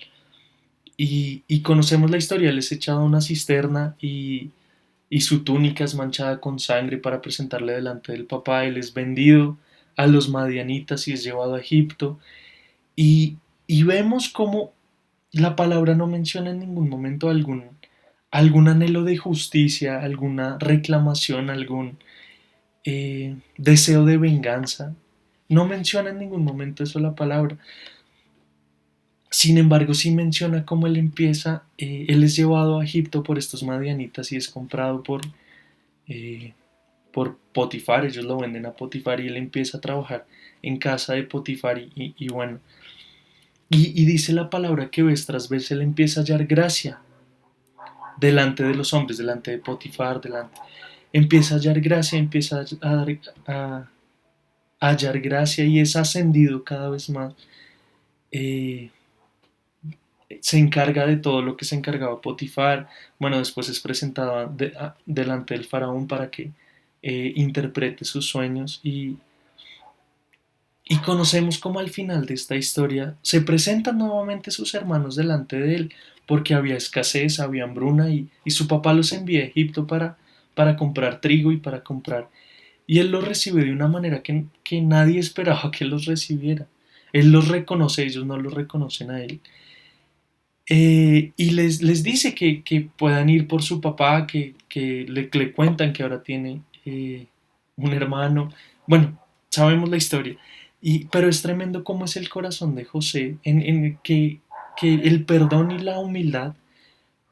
Y conocemos la historia, él es echado a una cisterna y su túnica es manchada con sangre para presentarle delante del papá, él es vendido a los madianitas y es llevado a Egipto. Y vemos cómo la palabra no menciona en ningún momento algún anhelo de justicia, alguna reclamación, algún deseo de venganza. No menciona en ningún momento eso la palabra. Sin embargo, sí menciona cómo él es llevado a Egipto por estos madianitas y es comprado por Potifar, ellos lo venden a Potifar y él empieza a trabajar en casa de Potifar y bueno, y dice la palabra que vez tras vez él empieza a hallar gracia delante de los hombres, delante de Potifar, empieza a hallar gracia, empieza a hallar gracia y es ascendido cada vez más. Eh, Se encarga de todo lo que se encargaba Potifar. Bueno, después es presentado delante del faraón para que interprete sus sueños y conocemos cómo al final de esta historia se presentan nuevamente sus hermanos delante de él, porque había escasez, había hambruna y su papá los envía a Egipto para comprar trigo y para comprar. Y él los recibe de una manera que nadie esperaba que los recibiera. Él los reconoce, ellos no los reconocen a él. Y les dice que puedan ir por su papá, que le cuentan que ahora tiene un hermano. Bueno, sabemos la historia. Pero es tremendo cómo es el corazón de José, en el que el perdón y la humildad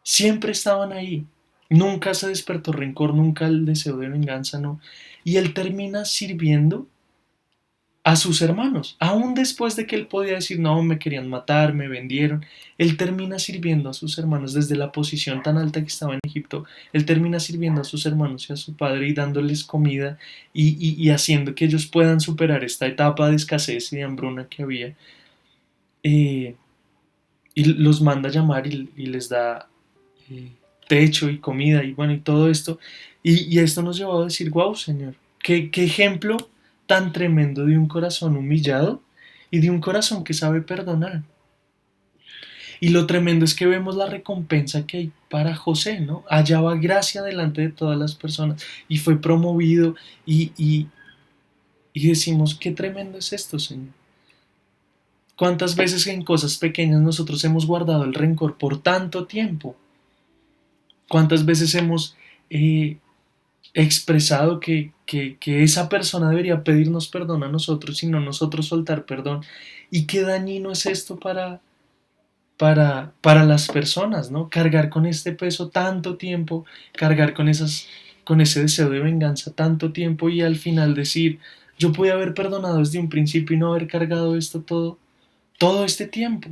siempre estaban ahí. Nunca se despertó rencor, nunca el deseo de venganza, no. Y él termina sirviendo a sus hermanos, aún después de que él podía decir, no, me querían matar, me vendieron, él termina sirviendo a sus hermanos desde la posición tan alta que estaba en Egipto, él termina sirviendo a sus hermanos y a su padre y dándoles comida y haciendo que ellos puedan superar esta etapa de escasez y de hambruna que había. Eh, y los manda a llamar y les da techo y comida y bueno, y todo esto. Y esto nos llevó a decir, wow, Señor, qué ejemplo tan tremendo de un corazón humillado y de un corazón que sabe perdonar. Y lo tremendo es que vemos la recompensa que hay para José, ¿no? Hallaba gracia delante de todas las personas y fue promovido y decimos, qué tremendo es esto, Señor. ¿Cuántas veces en cosas pequeñas nosotros hemos guardado el rencor por tanto tiempo? ¿Cuántas veces hemos expresado que esa persona debería pedirnos perdón a nosotros y no nosotros soltar perdón? ¿Y qué dañino es esto para las personas, ¿no? Cargar con este peso tanto tiempo, cargar con ese deseo de venganza tanto tiempo y al final decir, yo pude haber perdonado desde un principio y no haber cargado esto todo este tiempo.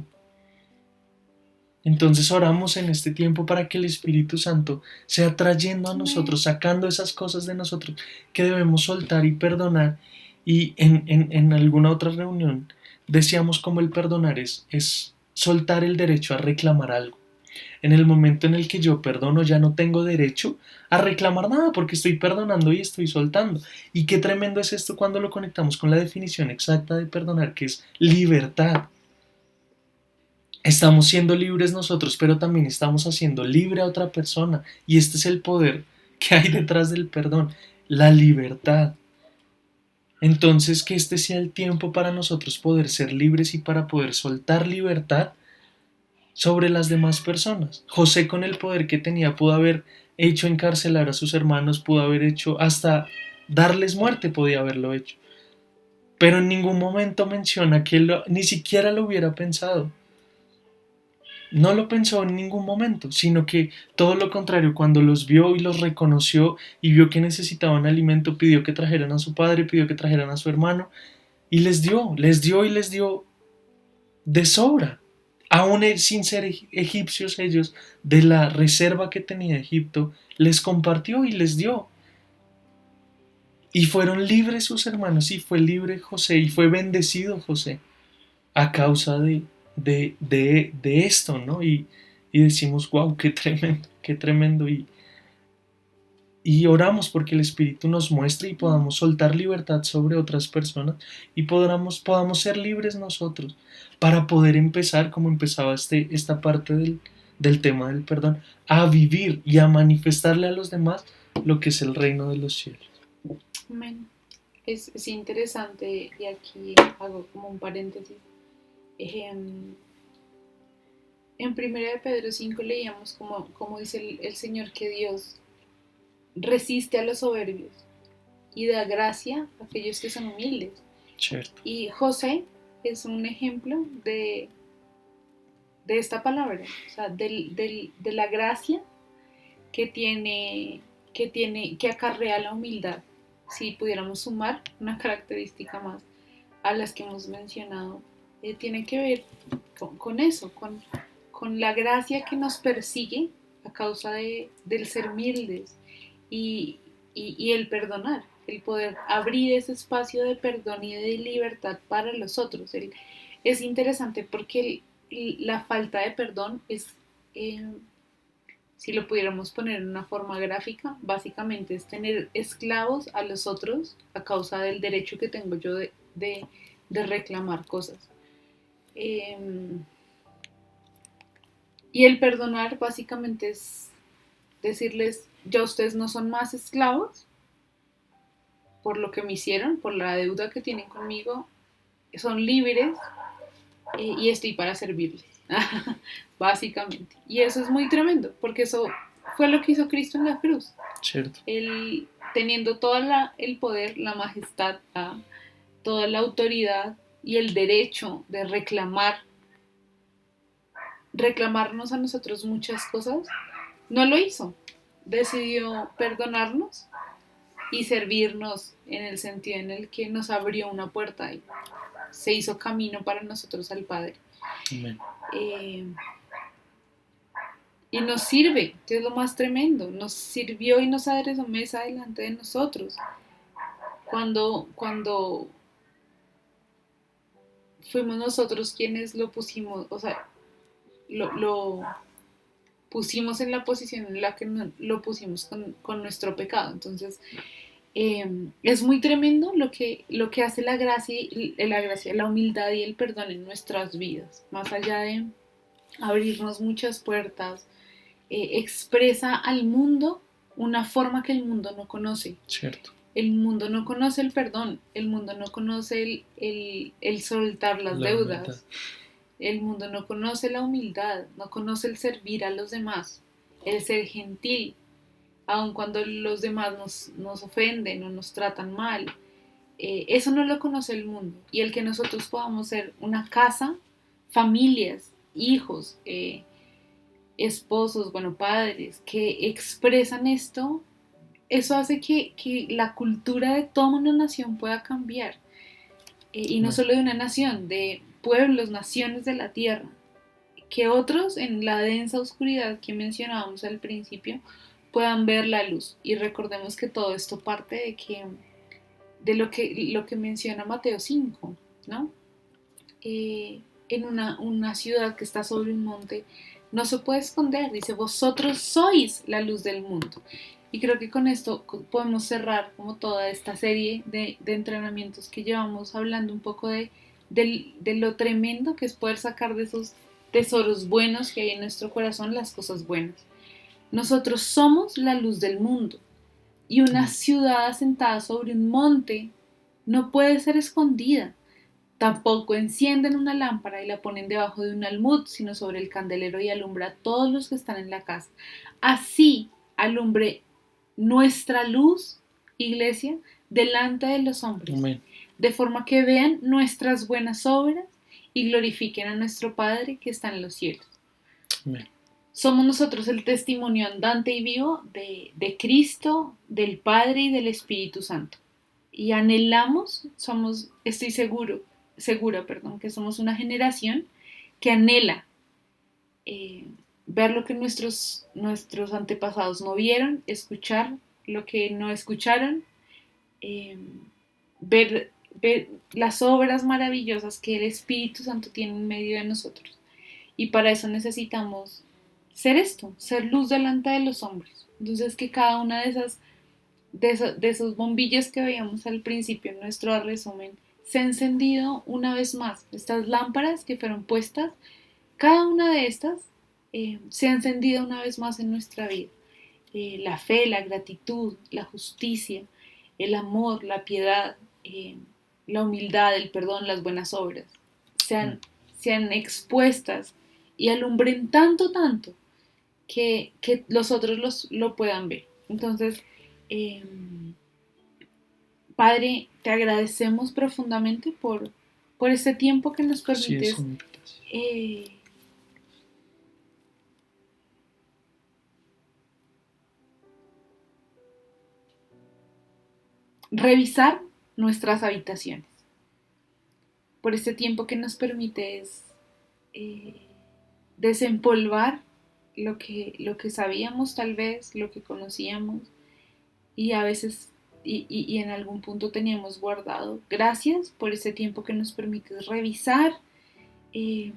Entonces oramos en este tiempo para que el Espíritu Santo sea trayendo a nosotros, sacando esas cosas de nosotros que debemos soltar y perdonar. Y en alguna otra reunión decíamos como el perdonar es soltar el derecho a reclamar algo. En el momento en el que yo perdono ya no tengo derecho a reclamar nada porque estoy perdonando y estoy soltando. Y qué tremendo es esto cuando lo conectamos con la definición exacta de perdonar, que es libertad. Estamos siendo libres nosotros, pero también estamos haciendo libre a otra persona. Y este es el poder que hay detrás del perdón, la libertad. Entonces, que este sea el tiempo para nosotros poder ser libres y para poder soltar libertad sobre las demás personas. José, con el poder que tenía, pudo haber hecho encarcelar a sus hermanos, pudo haber hecho hasta darles muerte, podía haberlo hecho. Pero en ningún momento menciona que ni siquiera lo hubiera pensado. No lo pensó en ningún momento, sino que todo lo contrario, cuando los vio y los reconoció y vio que necesitaban alimento, pidió que trajeran a su padre, pidió que trajeran a su hermano y les dio de sobra. Aún sin ser egipcios ellos, de la reserva que tenía Egipto, les compartió y les dio. Y fueron libres sus hermanos y fue libre José y fue bendecido José a causa de esto, ¿no? Y decimos, wow, qué tremendo, qué tremendo. Y oramos porque el Espíritu nos muestre y podamos soltar libertad sobre otras personas y podamos ser libres nosotros para poder empezar, como empezaba esta parte del tema del perdón, a vivir y a manifestarle a los demás lo que es el reino de los cielos. Amén. Es interesante y aquí hago como un paréntesis. En 1 de Pedro 5 leíamos como dice el Señor que Dios resiste a los soberbios y da gracia a aquellos que son humildes. Cierto. Y José es un ejemplo de esta palabra, o sea, de la gracia que acarrea la humildad. Si pudiéramos sumar una característica más a las que hemos mencionado, tiene que ver con eso, con la gracia que nos persigue a causa del ser humildes y el perdonar, el poder abrir ese espacio de perdón y de libertad para los otros. Es interesante porque la falta de perdón es, si lo pudiéramos poner en una forma gráfica, básicamente es tener esclavos a los otros a causa del derecho que tengo yo de reclamar cosas. Y el perdonar básicamente es decirles, ya ustedes no son más esclavos por lo que me hicieron, por la deuda que tienen conmigo, son libres y estoy para servirles, básicamente. Y eso es muy tremendo, porque eso fue lo que hizo Cristo en la cruz. Cierto. Él, teniendo todo el poder, la majestad, toda la autoridad y el derecho de reclamarnos a nosotros muchas cosas, no lo hizo. Decidió perdonarnos y servirnos en el sentido en el que nos abrió una puerta y se hizo camino para nosotros al Padre. Amén. Y nos sirve, que es lo más tremendo, nos sirvió y nos aderezó mesa delante de nosotros. Cuando fuimos nosotros quienes lo pusimos, o sea, lo pusimos en la posición en la que lo pusimos con nuestro pecado. Entonces, es muy tremendo lo que hace la gracia, la humildad y el perdón en nuestras vidas, más allá abrirnos muchas puertas, expresa al mundo una forma que el mundo no conoce. Cierto. El mundo no conoce el perdón, el mundo no conoce el soltar las La humildad. deudas, el mundo no conoce la humildad, no conoce el servir a los demás, el ser gentil, aun cuando los demás nos ofenden o nos tratan mal. Eso no lo conoce el mundo. Y el que nosotros podamos ser una casa, familias, hijos, esposos, bueno, padres, que expresan esto, eso hace que la cultura de toda una nación pueda cambiar. Y no Amén. solo de una nación, de pueblos, naciones de la tierra. Que otros en la densa oscuridad que mencionábamos al principio puedan ver la luz. Y recordemos que todo esto parte de lo que menciona Mateo 5, ¿no? En una ciudad que está sobre un monte, no se puede esconder, dice, vosotros sois la luz del mundo. Y creo que con esto podemos cerrar como toda esta serie de entrenamientos que llevamos hablando un poco de lo tremendo que es poder sacar de esos tesoros buenos que hay en nuestro corazón, las cosas buenas. Nosotros somos la luz del mundo y una ciudad asentada sobre un monte no puede ser escondida. Tampoco encienden una lámpara y la ponen debajo de un almud, sino sobre el candelero y alumbra a todos los que están en la casa. Así alumbre nuestra luz, iglesia, delante de los hombres, Amén. de forma que vean nuestras buenas obras y glorifiquen a nuestro Padre que está en los cielos. Amén. Somos nosotros el testimonio andante y vivo de Cristo, del Padre y del Espíritu Santo. Y anhelamos, estoy segura, que somos una generación que anhela ver lo que nuestros antepasados no vieron, escuchar lo que no escucharon, eh, ver las obras maravillosas que el Espíritu Santo tiene en medio de nosotros. Y para eso necesitamos ser esto, ser luz delante de los hombres. Entonces que cada una de esos bombillos que veíamos al principio en nuestro resumen se ha encendido una vez más. Estas lámparas que fueron puestas, cada una de estas se ha encendido una vez más en nuestra vida. La fe, la gratitud, la justicia, el amor, la piedad, la humildad, el perdón, las buenas obras, sean expuestas y alumbren tanto que los otros lo puedan ver. Entonces, eh, Padre, te agradecemos profundamente por este tiempo que nos Sí, es permites una invitación. Revisar nuestras habitaciones, por este tiempo que nos permites eh, desempolvar lo que sabíamos tal vez, lo que conocíamos y a veces y en algún punto teníamos guardado. Gracias por ese tiempo que nos permites revisar eh,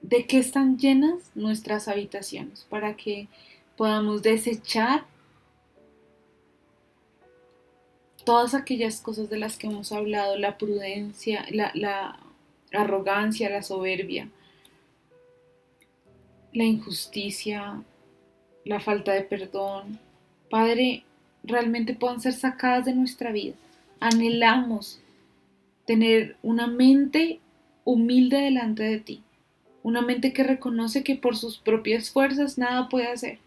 de qué están llenas nuestras habitaciones para que podamos desechar todas aquellas cosas de las que hemos hablado, la prudencia, la arrogancia, la soberbia, la injusticia, la falta de perdón. Padre, realmente puedan ser sacadas de nuestra vida. Anhelamos tener una mente humilde delante de ti, una mente que reconoce que por sus propias fuerzas nada puede hacer,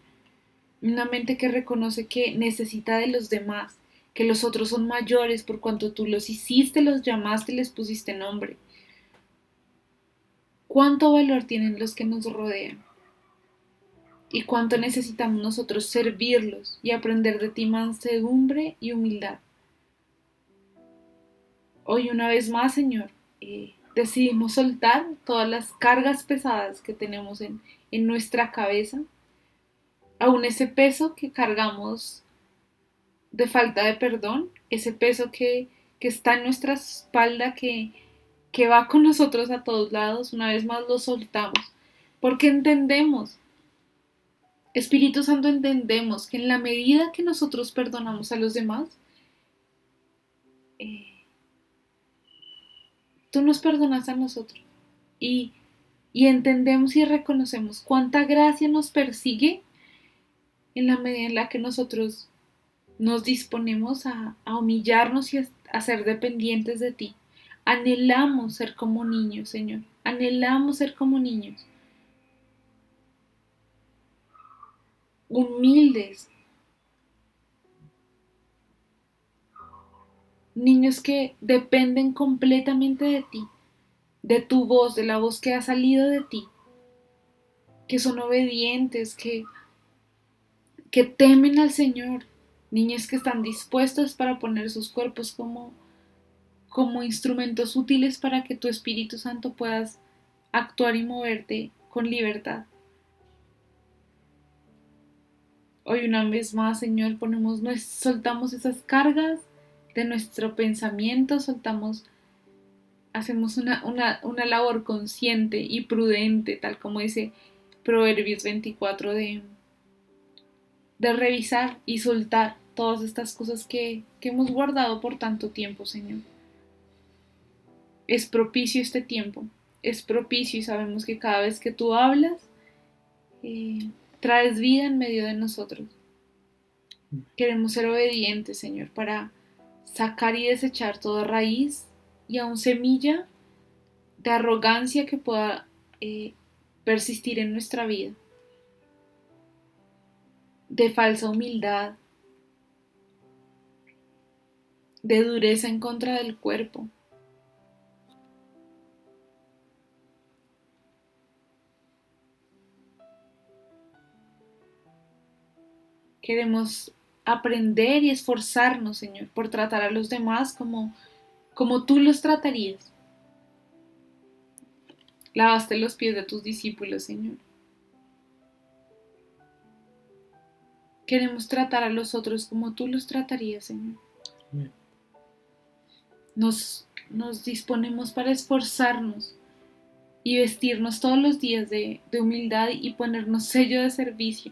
una mente que reconoce que necesita de los demás, que los otros son mayores por cuanto tú los hiciste, los llamaste y les pusiste nombre. ¿Cuánto valor tienen los que nos rodean? Y cuánto necesitamos nosotros servirlos y aprender de ti mansedumbre y humildad. Hoy una vez más, Señor, decidimos soltar todas las cargas pesadas que tenemos en nuestra cabeza, aún ese peso que cargamos de falta de perdón, ese peso que está en nuestra espalda, que va con nosotros a todos lados, una vez más lo soltamos, porque entendemos, Espíritu Santo, entendemos que en la medida que nosotros perdonamos a los demás, eh, tú nos perdonas a nosotros. Y y entendemos y reconocemos cuánta gracia nos persigue en la medida en la que nosotros nos disponemos a humillarnos y a ser dependientes de ti. Anhelamos ser como niños, Señor. Anhelamos ser como niños, humildes, niños que dependen completamente de ti, de tu voz, de la voz que ha salido de ti, que son obedientes, que temen al Señor, niños que están dispuestos para poner sus cuerpos como instrumentos útiles para que tu Espíritu Santo puedas actuar y moverte con libertad. Hoy una vez más, Señor, soltamos esas cargas de nuestro pensamiento, hacemos una labor consciente y prudente, tal como dice Proverbios 24, de revisar y soltar todas estas cosas que hemos guardado por tanto tiempo, Señor. Es propicio este tiempo, es propicio y sabemos que cada vez que tú hablas, traes vida en medio de nosotros. Queremos ser obedientes, Señor, para sacar y desechar toda raíz y aún semilla de arrogancia que pueda persistir en nuestra vida, de falsa humildad, de dureza en contra del cuerpo. Queremos aprender y esforzarnos, Señor, por tratar a los demás como tú los tratarías. Lavaste los pies de tus discípulos, Señor. Queremos tratar a los otros como tú los tratarías, Señor. Nos disponemos para esforzarnos y vestirnos todos los días de humildad y ponernos sello de servicio.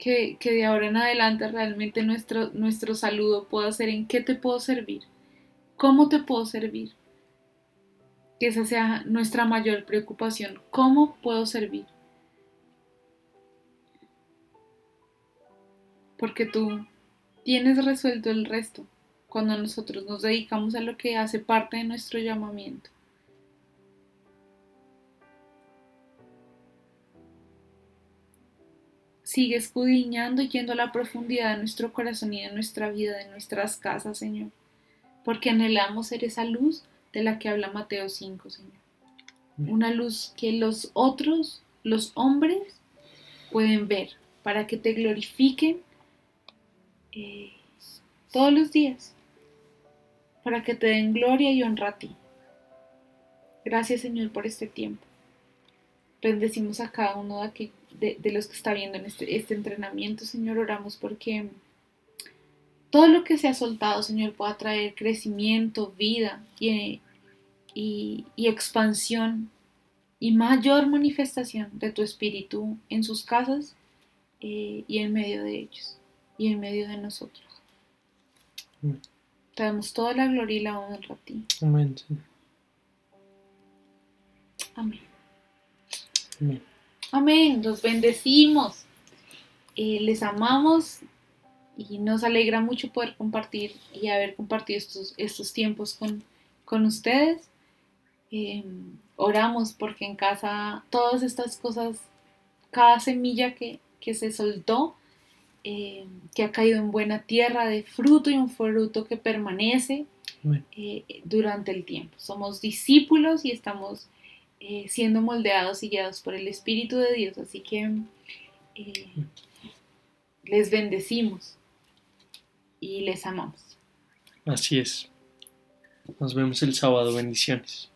Que de ahora en adelante realmente nuestro saludo pueda ser en qué te puedo servir, cómo te puedo servir. Que esa sea nuestra mayor preocupación, cómo puedo servir. Porque tú tienes resuelto el resto cuando nosotros nos dedicamos a lo que hace parte de nuestro llamamiento. Sigue escudriñando y yendo a la profundidad de nuestro corazón y de nuestra vida, de nuestras casas, Señor. Porque anhelamos ser esa luz de la que habla Mateo 5, Señor. Una luz que los otros, los hombres, pueden ver para que te glorifiquen todos los días, para que te den gloria y honra a ti. Gracias, Señor, por este tiempo. Bendecimos a cada uno de los que está viendo en este entrenamiento, Señor. Oramos porque todo lo que se ha soltado, Señor, pueda traer crecimiento, vida y expansión y mayor manifestación de tu Espíritu en sus casas y en medio de ellos y en medio de nosotros. Amén. Te damos toda la gloria y la honra a ti. Amén, Señor. Amén. Amén. Amén. Los bendecimos. Les amamos y nos alegra mucho poder compartir y haber compartido estos tiempos con ustedes. Oramos porque en casa todas estas cosas, cada semilla que se soltó, que ha caído en buena tierra de fruto y un fruto que permanece durante el tiempo. Somos discípulos y estamos siendo moldeados y guiados por el Espíritu de Dios, así que les bendecimos y les amamos. Así es. Nos vemos el sábado. Bendiciones.